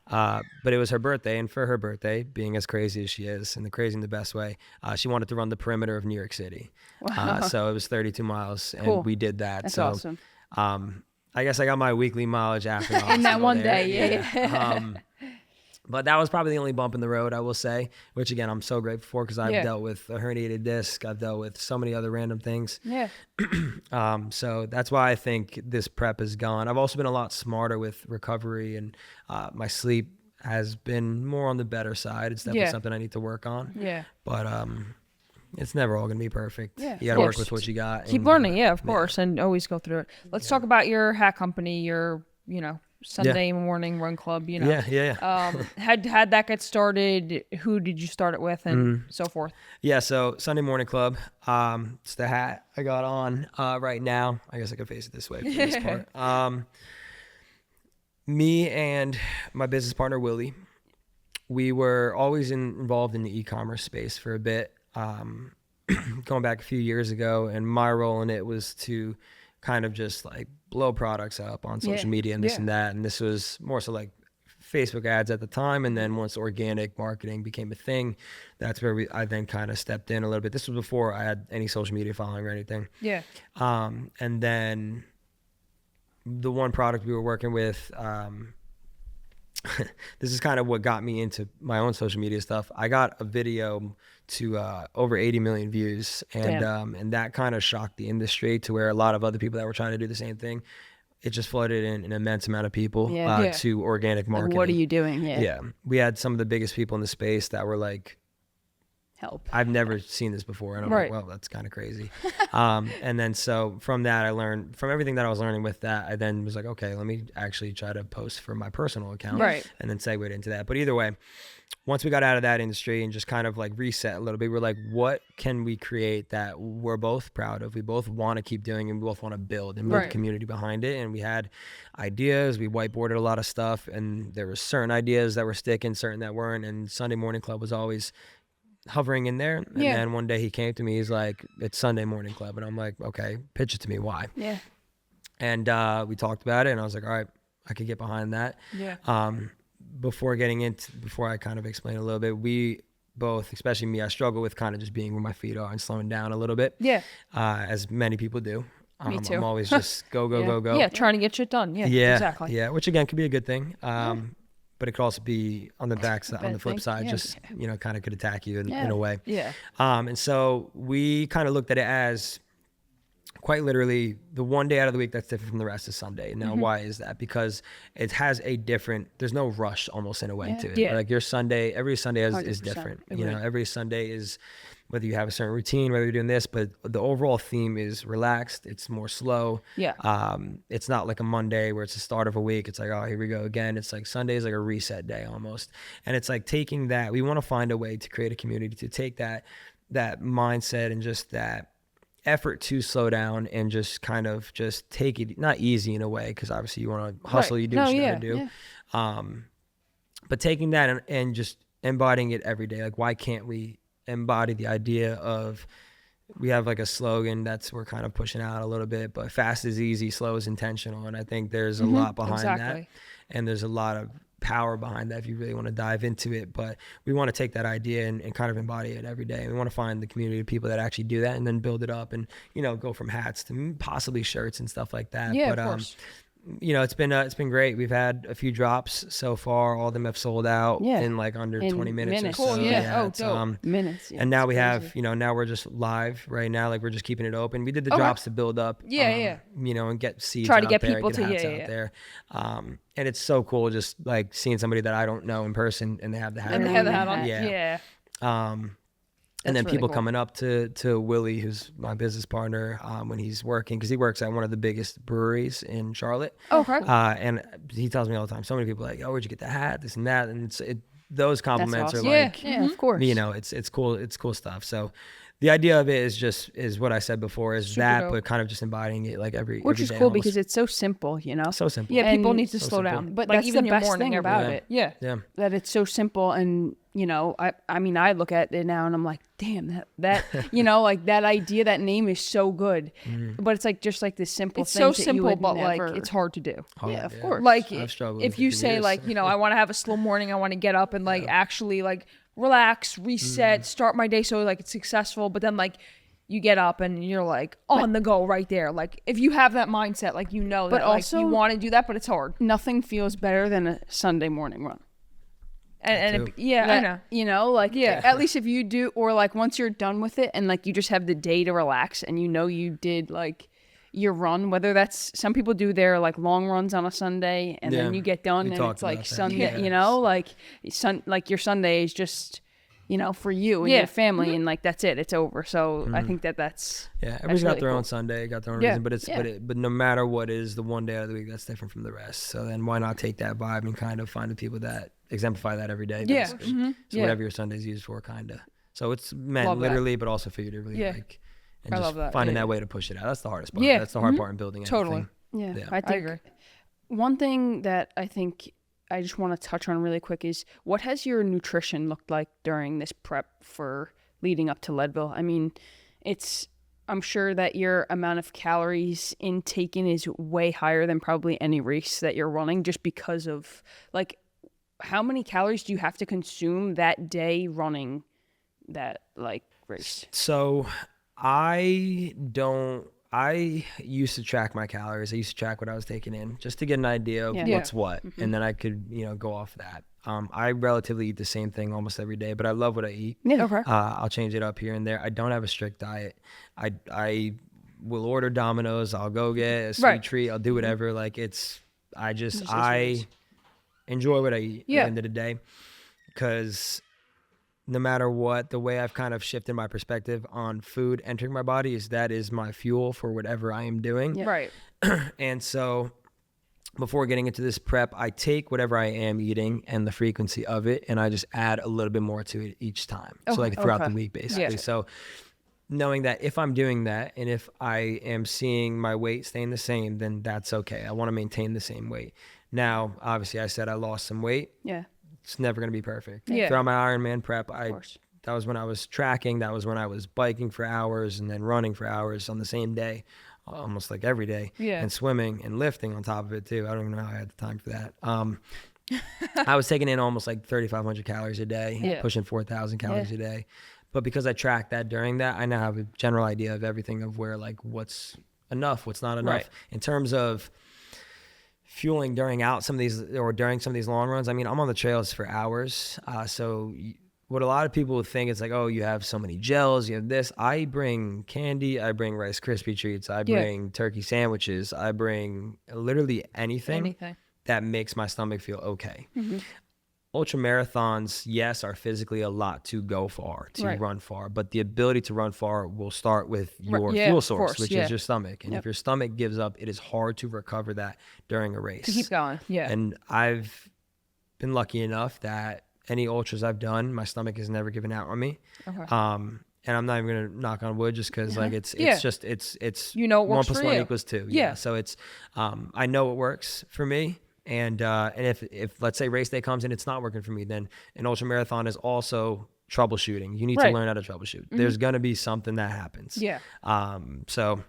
but it was her birthday, and for her birthday, being as crazy as she is, and the crazy in the best way, she wanted to run the perimeter of New York City. So it was 32 miles, and we did that. That's awesome. I guess I got my weekly mileage after the in that one there. day. But that was probably the only bump in the road, I will say, which again, I'm so grateful for because I've dealt with a herniated disc. I've dealt with so many other random things. So that's why I think this prep has gone. I've also been a lot smarter with recovery, and my sleep has been more on the better side. It's definitely something I need to work on. But it's never all going to be perfect. You got to work with what you got. Keep learning, of course, and always go through it. Let's talk about your hat company, your, Sunday morning run club, had that get started? Who did you start it with, and so forth? So Sunday morning club, it's the hat I got on right now. I guess I could face it this way for this part. Me and my business partner Willie, we were always involved in the e-commerce space for a bit, going back a few years ago, and my role in it was to kind of just like blow products up on social media and this and that. And this was more so like Facebook ads at the time. And then once organic marketing became a thing, that's where I then kind of stepped in a little bit. This was before I had any social media following or anything. And then the one product we were working with, this is kind of what got me into my own social media stuff. I got a video to over 80 million views, and that kind of shocked the industry to where a lot of other people that were trying to do the same thing, it just flooded in an immense amount of people to organic marketing. Like, what are you doing? We had some of the biggest people in the space that were like, help, I've never seen this before. And I'm like, well, that's kind of crazy. And then so from that, I learned from everything that I was learning with that. I then was like, okay, let me actually try to post for my personal account, and then segue into that. But either way, once we got out of that industry and just kind of like reset a little bit, we're like, what can we create that we're both proud of? We both want to keep doing, and we both want to build and build the community behind it. And we had ideas, we whiteboarded a lot of stuff, and there were certain ideas that were sticking, certain that weren't. And Sunday Morning Club was always hovering in there. And then one day he came to me, he's like, it's Sunday morning club. And I'm like, okay, pitch it to me. Why? Yeah. And we talked about it and I was like, all right, I could get behind that. Yeah. Before I kind of explain a little bit, we both, especially me, I struggle with kind of just being where my feet are and slowing down a little bit. Yeah. As many people do. Me too. I'm always just go. Yeah, trying to get shit done. Yeah, exactly. Yeah, which again could be a good thing. But it could also be on the backside, on the flip side, just, kind of could attack you in a way. Yeah. And so we kind of looked at it as quite literally the one day out of the week that's different from the rest is Sunday. Now, why is that? Because it has there's no rush almost in a way to it. Yeah. Like your Sunday, every Sunday is 100%. different. Every Sunday is, whether you have a certain routine, whether you're doing this, but the overall theme is relaxed. It's more slow. Yeah. It's not like a Monday where it's the start of a week. It's like, oh, here we go again. It's like Sunday is like a reset day almost. And it's like taking that, we want to find a way to create a community to take that mindset and just that effort to slow down and just kind of just take it, not easy in a way, because obviously you want to hustle, you do what you gotta do. Yeah. But taking that and just embodying it every day. Like, why can't we embody the idea of, we have like a slogan we're kind of pushing out a little bit, but fast is easy, slow is intentional. And I think there's a lot behind that. And there's a lot of power behind that if you really want to dive into it. But we want to take that idea and kind of embody it every day. We want to find the community of people that actually do that and then build it up and, go from hats to possibly shirts and stuff like that. Yeah, but, of course. it's been great. We've had a few drops so far. All of them have sold out in like under In 20 minutes. minutes. Or so. Cool, yeah. Oh, dope. Minutes. Yeah, And now we crazy. have, now we're just live right now. Like, we're just keeping it open. We did the drops to build up. And get seeds Try to out get there, people get to, hats out there. And it's so cool just like seeing somebody that I don't know in person and they have the hat And they on. have the hat on. Yeah. And then That's people really cool. coming up to Willie, who's my business partner, when he's working, because he works at one of the biggest breweries in Charlotte. Okay. And he tells me all the time, so many people are like, oh, where'd you get the hat, this and that. And those compliments That's are awesome. like, Yeah, of course. it's cool. It's cool stuff. So the idea of it is what I said before, is Super that, dope. but kind of just embodying it like Which every is day cool almost. because it's so simple, So simple. Yeah, people And need to so slow simple. down. But like, that's even the your best morning thing every about day. it. Yeah. Yeah. that it's so simple. And I mean, I look at it now and I'm like, damn, that like that idea, that name is so good. But it's like just like this simple It's thing so that you simple, would but never... like it's hard to do. Hard, Yeah, of course. Like I've struggled if with you it for say years. like, I want to have a slow morning, I want to get up and like actually like relax, reset, start my day so like it's successful, but then like you get up and you're like on the go right there. Like if you have that mindset, like But that also- like you want to do that, but it's hard. Nothing feels better than a Sunday morning run. And too. I know. Like Yeah. at least if you do, or like once you're done with it and like you just have the day to relax and you did like your run, whether that's, some people do their like long runs on a Sunday and then Yeah. you get done We and talked it's like about that. Sunday, Yeah. like your Sunday is just, for you and Yeah. your family and like that's it, it's over. So I think that's Yeah, everybody's got really their cool. own Sunday, got their own Yeah, reason, but no matter what is the one day out of the week that's different from the rest. So then why not take that vibe and kind of find the people that exemplify that every day? Yeah. basically. Mhm. So Yeah. whatever your Sunday's used for, kind of. So it's meant Love that. literally, but also figuratively. Yeah. Like, and I just love that. finding Yeah. that way to push it out. That's the hardest part. Yeah. That's the hard part in building Totally. anything. Yeah, Yeah. I think agree. one thing that I think I just want to touch on really quick is, what has your nutrition looked like during this prep for leading up to Leadville? I mean, I'm sure that your amount of calories intaken is way higher than probably any race that you're running, just because of like, how many calories do you have to consume that day running that like race? So I used to track my calories. I used to track what I was taking in just to get an idea of Yeah. what's what. And then I could, go off that. I relatively eat the same thing almost every day, but I love what I eat. Yeah. Okay. I'll change it up here and there. I don't have a strict diet. I will order Domino's. I'll go get a sweet treat. I'll do whatever. Like I enjoy what I eat at the end of the day, because no matter what, the way I've kind of shifted my perspective on food entering my body is that is my fuel for whatever I am doing. Yeah. Right. And so before getting into this prep, I take whatever I am eating and the frequency of it, and I just add a little bit more to it each time. So like throughout the week, basically. Yeah. So knowing that if I'm doing that and if I am seeing my weight staying the same, then that's okay. I want to maintain the same weight. Now, obviously I said I lost some weight. Yeah. It's never going to be perfect. Yeah. Throughout my Ironman prep, I That was when I was tracking. That was when I was biking for hours and then running for hours on the same day, almost like every day. Yeah. And swimming and lifting on top of it too. I don't even know how I had the time for that. I was taking in almost like 3,500 calories a day, pushing 4,000 calories a day. But because I tracked that during that, I now have a general idea of everything, of where like what's enough, what's not enough. Right. In terms of fueling during some of these long runs, I mean, I'm on the trails for hours. So what a lot of people think is like, oh, you have so many gels, you have this. I bring candy, I bring Rice Krispie treats, I bring turkey sandwiches, I bring literally anything that makes my stomach feel okay. Ultra marathons, yes, are physically a lot to go far, to run far, but the ability to run far will start with your fuel source, which is your stomach. And if your stomach gives up, it is hard to recover that during a race. To keep going. Yeah. And I've been lucky enough that any ultras I've done, my stomach has never given out on me. Okay. And I'm not even gonna knock on wood, just because like it's just it's you know, it works 1 + for 1 you. = 2. Yeah. So it's I know it works for me. And if let's say race day comes and it's not working for me, then an ultra marathon is also troubleshooting. You need to learn how to troubleshoot. There's gonna be something that happens. Yeah. So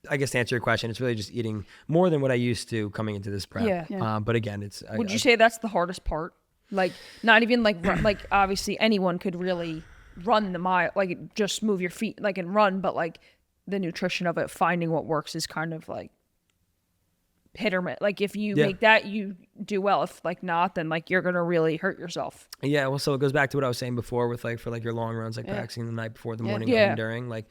I guess to answer your question, it's really just eating more than what I used to coming into this prep. But again, it's. Would you say that's the hardest part? Like, not even like like obviously anyone could really run the mile, like just move your feet like and run, but like the nutrition of it, finding what works is kind of like hit or miss. Like if you make that, you do well. If like not, then like you're gonna really hurt yourself. Yeah, well, so it goes back to what I was saying before with like for like your long runs, like practicing the night before, the morning and during. Like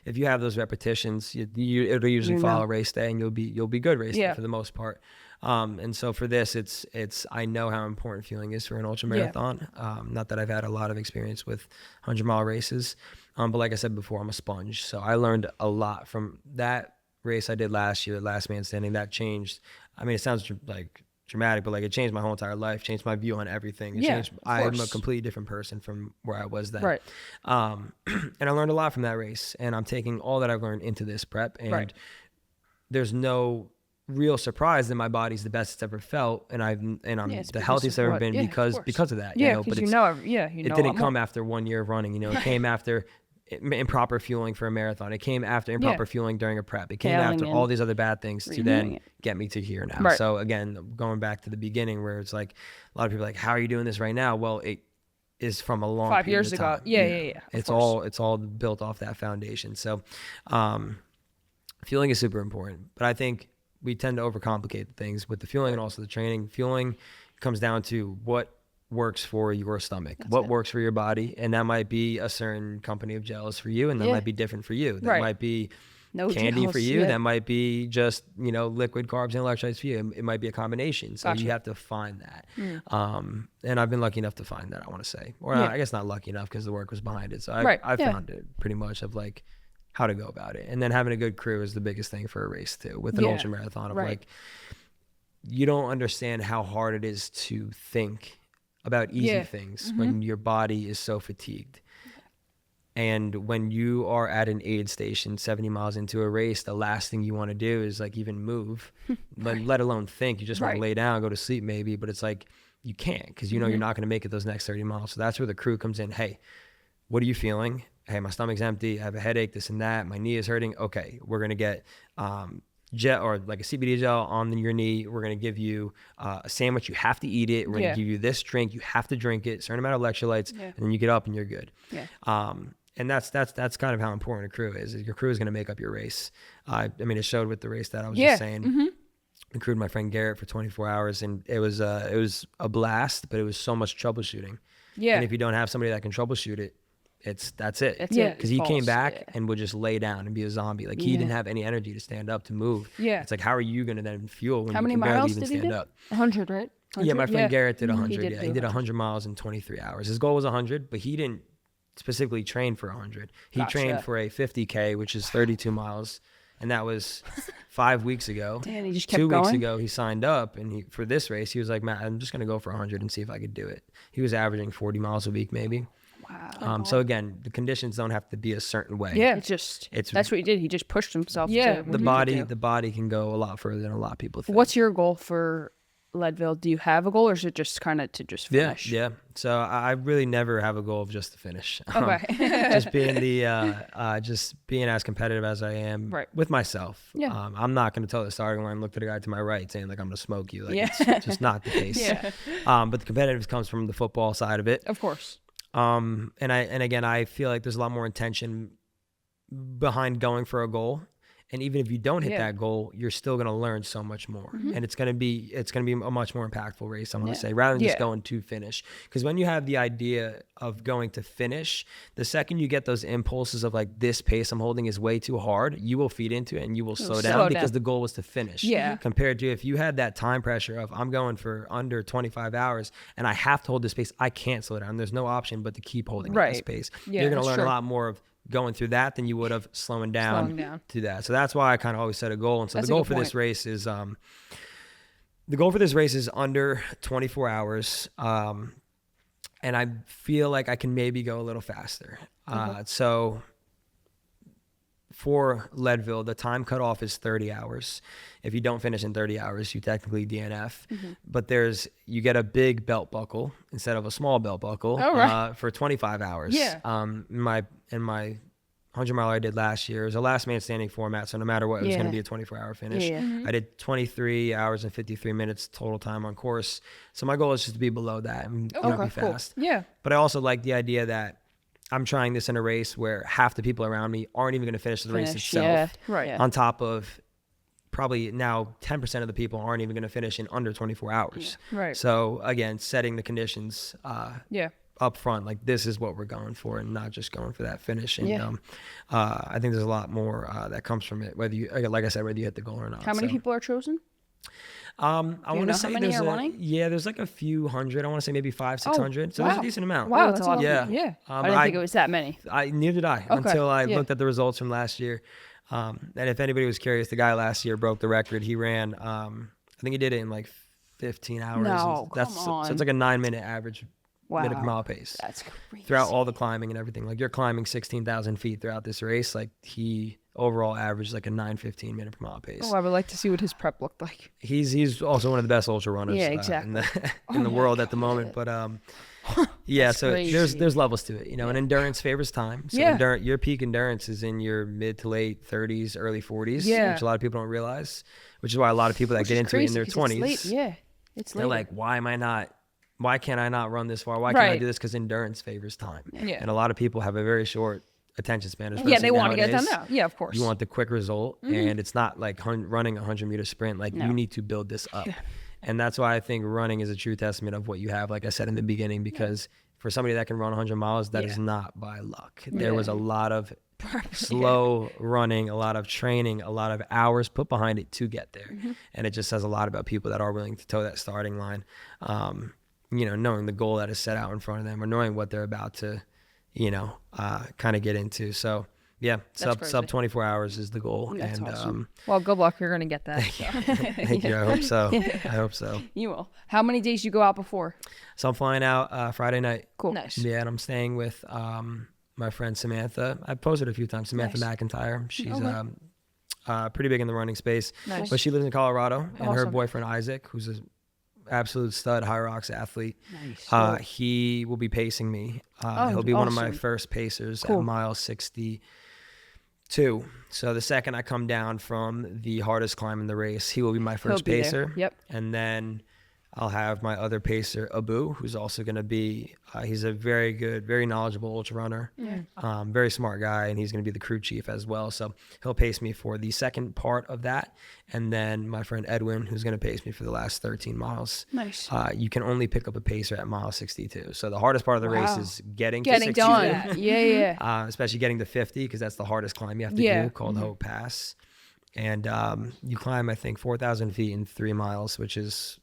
if you have those repetitions, it'll usually follow race day, and you'll be good race day for the most part. And so for this, it's I know how important fueling is for an ultra marathon. Not that I've had a lot of experience with 100-mile races, but like I said before, I'm a sponge, so I learned a lot from that race I did last year, Last Man Standing. That changed. I mean, it sounds like dramatic, but like it changed my whole entire life, changed my view on everything. It changed. I'm a completely different person from where I was then. Right. And I learned a lot from that race, and I'm taking all that I've learned into this prep, and there's no real surprise that my body's the best it's ever felt, and I'm the healthiest I've ever been because of that. Yeah, but it didn't come after 1 year of running. It came after improper fueling for a marathon. It came after improper fueling during a prep. It came after all these other bad things to then get me to here now. So again, going back to the beginning where it's like a lot of people are like, how are you doing this right now? Well, it is from a long 5 years ago. Yeah. It's all built off that foundation. So fueling is super important, but I think we tend to overcomplicate things with the fueling and also the training. Fueling comes down to what works for your stomach, what works for your body, and that might be a certain company of gels for you, and that might be different for you. That might be candy for you. That might be just liquid carbs and electrolytes for you. It might be a combination. So you have to find that. And I've been lucky enough to find that, I want to say, or I guess not lucky enough because the work was behind it. So I found it pretty much of like how to go about it, and then having a good crew is the biggest thing for a race too. With an ultra marathon, of like you don't understand how hard it is to think about easy things when your body is so fatigued. And when you are at an aid station 70 miles into a race, the last thing you want to do is like even move, let alone think. You just want to lay down, go to sleep maybe, but it's like you can't because you're not going to make it those next 30 miles. So that's where the crew comes in. Hey, what are you feeling? Hey, my stomach's empty. I have a headache, this and that. My knee is hurting. Okay, we're going to get gel or like a CBD gel on your knee. We're going to give you a sandwich. You have to eat it. We're going to give you this drink. You have to drink it, certain amount of electrolytes, and then you get up and you're good. And that's kind of how important a crew is. Your crew is going to make up your race. I mean, it showed with the race that I was just saying. I crewed my friend Garrett for 24 hours, and it was a blast, but it was so much troubleshooting. And if you don't have somebody that can troubleshoot it, that's it. Because he came back and would just lay down and be a zombie. Like he didn't have any energy to stand up to move. It's like, how are you going to then fuel when you can barely even stand up? 100, right? 100? Yeah, my friend Garrett did 100. He did 100 miles in 23 hours. His goal was 100, but he didn't specifically train for 100. He trained for a 50K, which is 32 miles. And that was 5 weeks ago. Damn, he just kept 2 weeks going? ago, he signed up, and for this race, he was like, Matt, I'm just going to go for 100 and see if I could do it. He was averaging 40 miles a week, maybe. Wow. So again, the conditions don't have to be a certain way. Yeah, that's what he did. He just pushed himself. The body can go a lot further than a lot of people think. What's your goal for Leadville, do you have a goal, or is it just kind of to just finish? Yeah. So I really never have a goal of just to finish. Okay. Just being just being as competitive as I am with myself. Yeah. I'm not going to tell the starting line, look to the guy to my right saying like, I'm going to smoke you. Like Yeah. it's just not the case. Yeah. But the competitiveness comes from the football side of it. Of course. And again, I feel like there's a lot more intention behind going for a goal. And even if you don't hit that goal, you're still going to learn so much more. And it's going to be a much more impactful race, I'm going to say, rather than just going to finish. Because when you have the idea of going to finish, the second you get those impulses of like, this pace I'm holding is way too hard, you will feed into it and you will slow down because the goal was to finish. Yeah. Compared to if you had that time pressure of I'm going for under 25 hours and I have to hold this pace, I can't slow down. There's no option but to keep holding at this pace. Yeah, you're going to learn true. a lot more of going through that than you would have slowing down to that. So that's why I kind of always set a goal. And so the goal for this race is under 24 hours. And I feel like I can maybe go a little faster. So for Leadville, the time cutoff is 30 hours. If you don't finish in 30 hours, you technically DNF. But you get a big belt buckle instead of a small belt buckle for 25 hours. Yeah. In my 100 mile I did last year, it was a last man standing format. So no matter what, it was going to be a 24-hour finish. I did 23 hours and 53 minutes total time on course. So my goal is just to be below that and be fast. Cool. Yeah. But I also like the idea that I'm trying this in a race where half the people around me aren't even going to finish the race itself. Yeah. Right. On top of probably now 10% of the people aren't even going to finish in under 24 hours. Right. So again, setting the conditions up front, like this is what we're going for and not just going for that finish. And I think there's a lot more that comes from it, whether you, like I said, whether you hit the goal or not. How many people are chosen? I want to say there's like a few hundred. I want to say maybe 500-600. So there's a decent amount. Wow, that's a lot. Yeah. I didn't think it was that many. Neither did I until I looked at the results from last year. And if anybody was curious, the guy last year broke the record. He ran, I think he did it in like 15 hours. No, So it's like a 9-minute average minute per mile pace. That's crazy. Throughout all the climbing and everything. Like you're climbing 16,000 feet throughout this race. Like he overall averaged like a 9:15 minute per mile pace. Oh, I would like to see what his prep looked like. He's also one of the best ultra runners in the world at the moment. But so there's levels to it, and endurance favors time. So your peak endurance is in your mid to late 30s, early 40s, which a lot of people don't realize, which is why a lot of people that get into it in their 20s, they're like, why can't I not run this far? Why can't I do this? Because endurance favors time. Yeah. And a lot of people have a very short attention span. They want to get it done now. Yeah, of course. You want the quick result, and it's not like running a 100-meter sprint. Like you need to build this up. And that's why I think running is a true testament of what you have, like I said in the beginning, because for somebody that can run 100 miles, that is not by luck. There was a lot of slow running, a lot of training, a lot of hours put behind it to get there. And it just says a lot about people that are willing to toe that starting line. Knowing the goal that is set out in front of them or knowing what they're about to, kind of get into. So sub 24 hours is the goal. That's and awesome. Well, good luck. You're going to get that. Thank you. I hope so. I hope so. You will. How many days you go out before? So I'm flying out Friday night. Cool. Nice. Yeah, and I'm staying with my friend Samantha. I've posted a few times. Samantha McIntyre. She's pretty big in the running space. Nice. But she lives in Colorado, and her boyfriend Isaac, who's an absolute stud high rocks athlete. Nice. He will be pacing me. He'll be one of my first pacers at mile 62. So the second I come down from the hardest climb in the race, he will be my first pacer. Yep. And then I'll have my other pacer, Abu, who's also going to be, he's a very good, very knowledgeable ultra runner. Yeah. Very smart guy, and he's going to be the crew chief as well. So he'll pace me for the second part of that. And then my friend Edwin, who's going to pace me for the last 13 miles. Nice. You can only pick up a pacer at mile 62. So the hardest part of the race is getting to 62. Done. Yeah. Especially getting to 50, because that's the hardest climb you have to do, called Hope Pass. And you climb, I think, 4,000 feet in 3 miles, which is...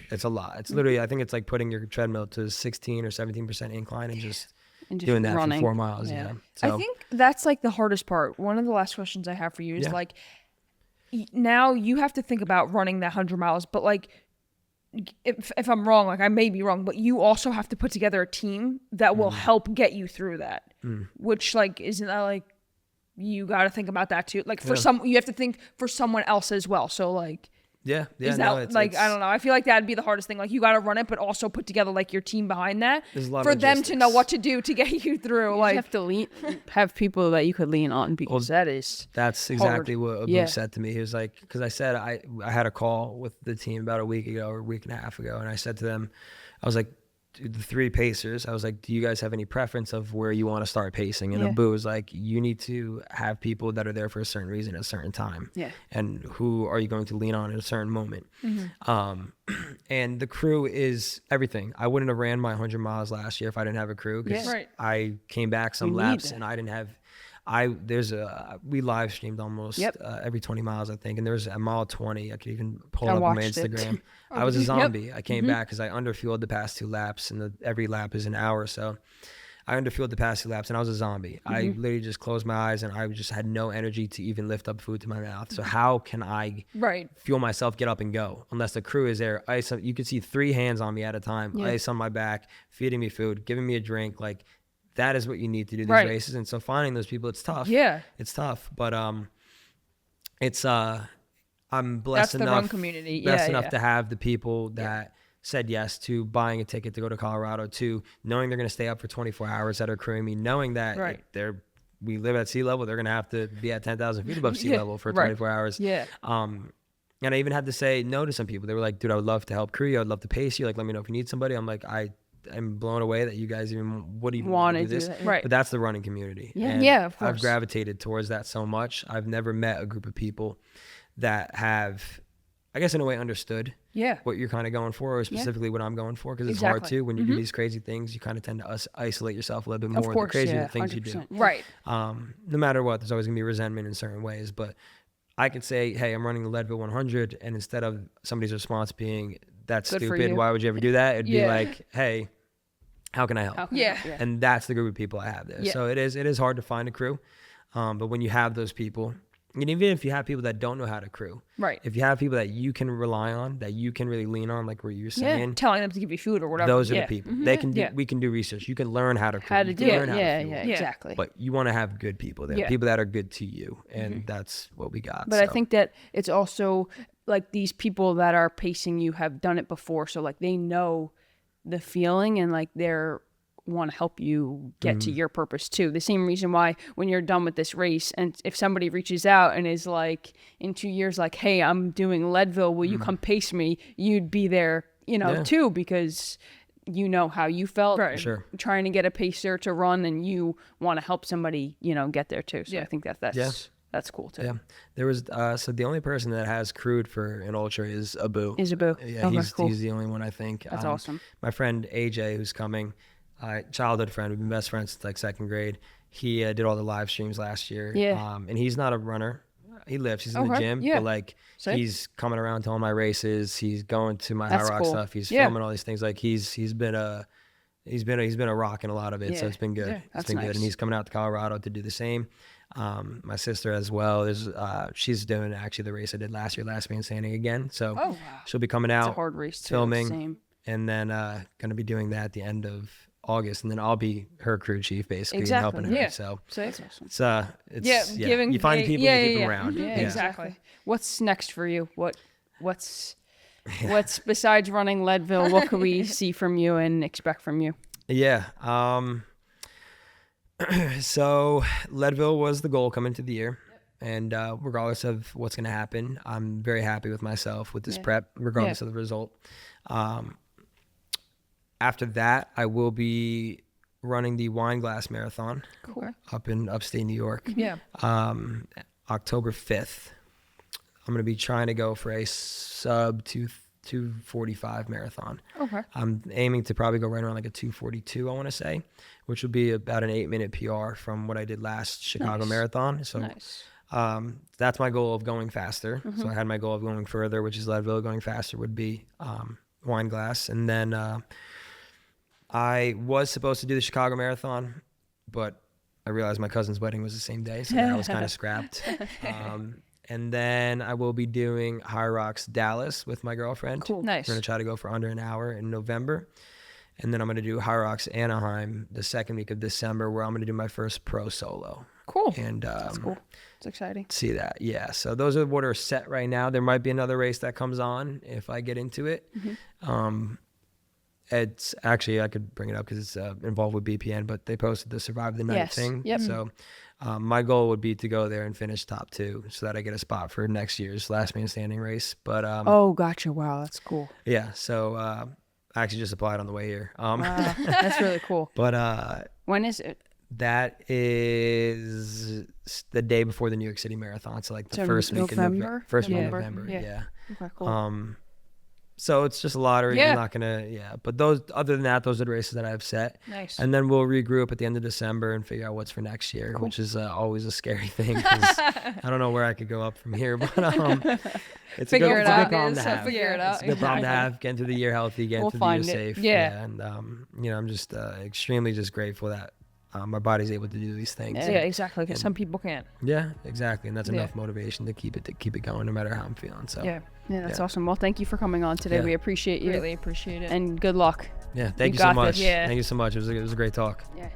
It's a lot. It's literally, I think it's like putting your treadmill to 16 or 17% incline and just doing that running for 4 miles. Yeah. So, I think that's like the hardest part. One of the last questions I have for you is like, now you have to think about running that 100 miles, but like, if I'm wrong, like I may be wrong, but you also have to put together a team that will help get you through that, which like, isn't that like, you got to think about that too? Like for you have to think for someone else as well. So like, Yeah. Is No, that like, I don't know. I feel like that'd be the hardest thing. Like, you got to run it, but also put together like your team behind that There's a lot of for them to know logistics. what to do to get you through. You Like, just have to have people that you could lean on, because that is That's exactly what Abu Yeah. said to me. He was like, because I said I had a call with the team about a week ago or a week and a half ago, and I said to them, I was like, the 3 pacers, I was like, do you guys have any preference of where you want to start pacing? And Yeah. Abu was like, you need to have people that are there for a certain reason at a certain time. Yeah. And who are you going to lean on at a certain moment? And the crew is everything. I wouldn't have ran my 100 miles last year if I didn't have a crew, because Yeah. Right. I came back some You need laps that. and I didn't have. We live streamed almost every 20 miles, I think, and there was at mile 20. I could even pull I it up on my watched it. Instagram. I was a zombie. I came back because I underfueled the past 2 laps, and every lap is an hour, so I underfueled the past 2 laps, and I was a zombie. I literally just closed my eyes, and I just had no energy to even lift up food to my mouth. So how can I right. fuel myself, get up and go, unless the crew is there? You could see 3 hands on me at a time, ice on my back, feeding me food, giving me a drink. Like, that is what you need to do these Right. races. And so finding those people, it's tough. Yeah. It's tough, but it's I'm That's blessed the enough, run community. blessed Yeah, enough yeah. to have the people that said yes to buying a ticket to go to Colorado, to knowing they're going to stay up for 24 hours that are crewing me, knowing that Right. we live at sea level, they're going to have to be at 10,000 feet above sea Yeah, level for right. 24 hours. Yeah. And I even had to say no to some people. They were like, dude, I would love to help crew you. I'd love to pace you. Like, let me know if you need somebody. I'm like, I'm blown away that you guys even would even Want want to to do this. do that. Right. But that's the running community. Yeah. And Yeah, of I've course. gravitated towards that so much. I've never met a group of people that have, I guess, in a way, understood Yeah. what you're kind of going for, or specifically what I'm going for, because it's hard Exactly. too. When you do these crazy things, you kind of tend to isolate yourself a little bit more. Of course, the crazier yeah, the things you 100%. do. Right. No matter what, there's always gonna be resentment in certain ways. But I could say, hey, I'm running the Leadville 100, and instead of somebody's response being, that's Good for stupid, you. why would you ever do that? It'd be Yeah. like, hey, how can I help? How can Yeah. I- And that's the group of people I have there. Yeah. So it is hard to find a crew. But when you have those people, and even if you have people that don't know how to crew, Right. if you have people that you can rely on, that you can really lean on, like what you're Yeah. saying, Telling them to give you food or whatever. those are Yeah. the people. They can do, Yeah. we can do research. You can learn how to crew. How to You do can it. learn how to Yeah, fuel. yeah, Yeah. exactly. But you want to have good people there, Yeah. people that are good to you, and that's what we got. But I so. think that it's also like these people that are pacing you have done it before, so like they know the feeling, and like they're want to help you get to your purpose too. The same reason why when you're done with this race, and if somebody reaches out and is like in 2 years like, hey, I'm doing Leadville, will you come pace me? You'd be there, Yeah. too, because you know how you felt Right. Sure. trying to get a pacer to run, and you want to help somebody, get there too. So Yeah. I think that's cool too. Yeah, there was so the only person that has crewed for an ultra is Abu. Is Abu. Yeah, Okay, he's cool. the only one, I think. That's awesome. My friend AJ, who's coming, childhood friend, we've been best friends since like 2nd grade. He did all the live streams last year. Yeah. And he's not a runner. He lifts. He's in the Okay, gym, yeah. but like Sick. he's coming around to all my races. He's going to my That's high rock cool. stuff. He's Yeah. filming all these things. Like he's been a rock in a lot of it. So Yeah. it's been good. Yeah, It's that's been good. nice. And he's coming out to Colorado to do the same. My sister as well. There's she's doing actually the race I did last year, last man standing again. So Oh, wow. she'll be coming It's out a hard race too. filming. Same. and then gonna be doing that at the end of August, and then I'll be her crew chief basically, Exactly, and helping her. yeah. So So that's awesome. it's giving you find people, yeah, you keep yeah, them around. Yeah, Yeah. exactly. What's next for you? What's besides running Leadville? What could we see from you and expect from you? Yeah. So Leadville was the goal coming into the year. And regardless of what's going to happen, I'm very happy with myself with this Yeah. prep, regardless of the result. After that, I will be running the Wine Glass Marathon Cool. up in upstate New York. Yeah. October 5th. I'm going to be trying to go for a sub 245 marathon. Okay. I'm aiming to probably go right around like a 242, I want to say, which would be about an 8-minute PR from what I did last Chicago Nice. Marathon. So Nice. that's my goal of going faster. So I had my goal of going further, which is Leadville. Going faster would be Wine Glass. And then I was supposed to do the Chicago Marathon, but I realized my cousin's wedding was the same day, so that was kind of scrapped. And then I will be doing High Rocks Dallas with my girlfriend. Cool. Nice. We're going to try to go for under an hour in November. And then I'm going to do High Rocks Anaheim the second week of December, where I'm going to do my first pro solo. Cool. And That's cool. It's exciting. see that. Yeah. So those are what are set right now. There might be another race that comes on if I get into it. It's actually, I could bring it up because it's involved with BPN, but they posted the Survive the Night Yes. thing. Yep. So my goal would be to go there and finish top 2 so that I get a spot for next year's Last Man Standing race. But Oh, gotcha. Wow, that's cool. yeah, so I actually just applied on the way here. Wow, that's really cool. But When is it? that is the day before the New York City Marathon. So like the So first week November? of first week of November? November. Yeah. Yeah. Okay, cool. So it's just a lottery. Yeah. I'm not gonna. Yeah. But those, other than that, those are the races that I've set. Nice. And then we'll regroup at the end of December and figure out what's for next year, which is always a scary thing because I don't know where I could go up from here. But it's Figure a it good out. problem to have. Figure it out. It's a good problem to have. Getting through the year healthy, getting We'll through the year find it. safe. Yeah. And I'm just extremely just grateful that my body's able to do these things. Yeah, exactly. Because some people can't. Yeah, exactly. And that's Yeah. enough motivation to keep it going no matter how I'm feeling. So Yeah. Yeah, that's yeah. awesome. Well, thank you for coming on today. Yeah. We appreciate you. Really appreciate it. And good luck. yeah, thank You you so got much. this. Yeah. Thank you so much. It was a great talk. Yeah.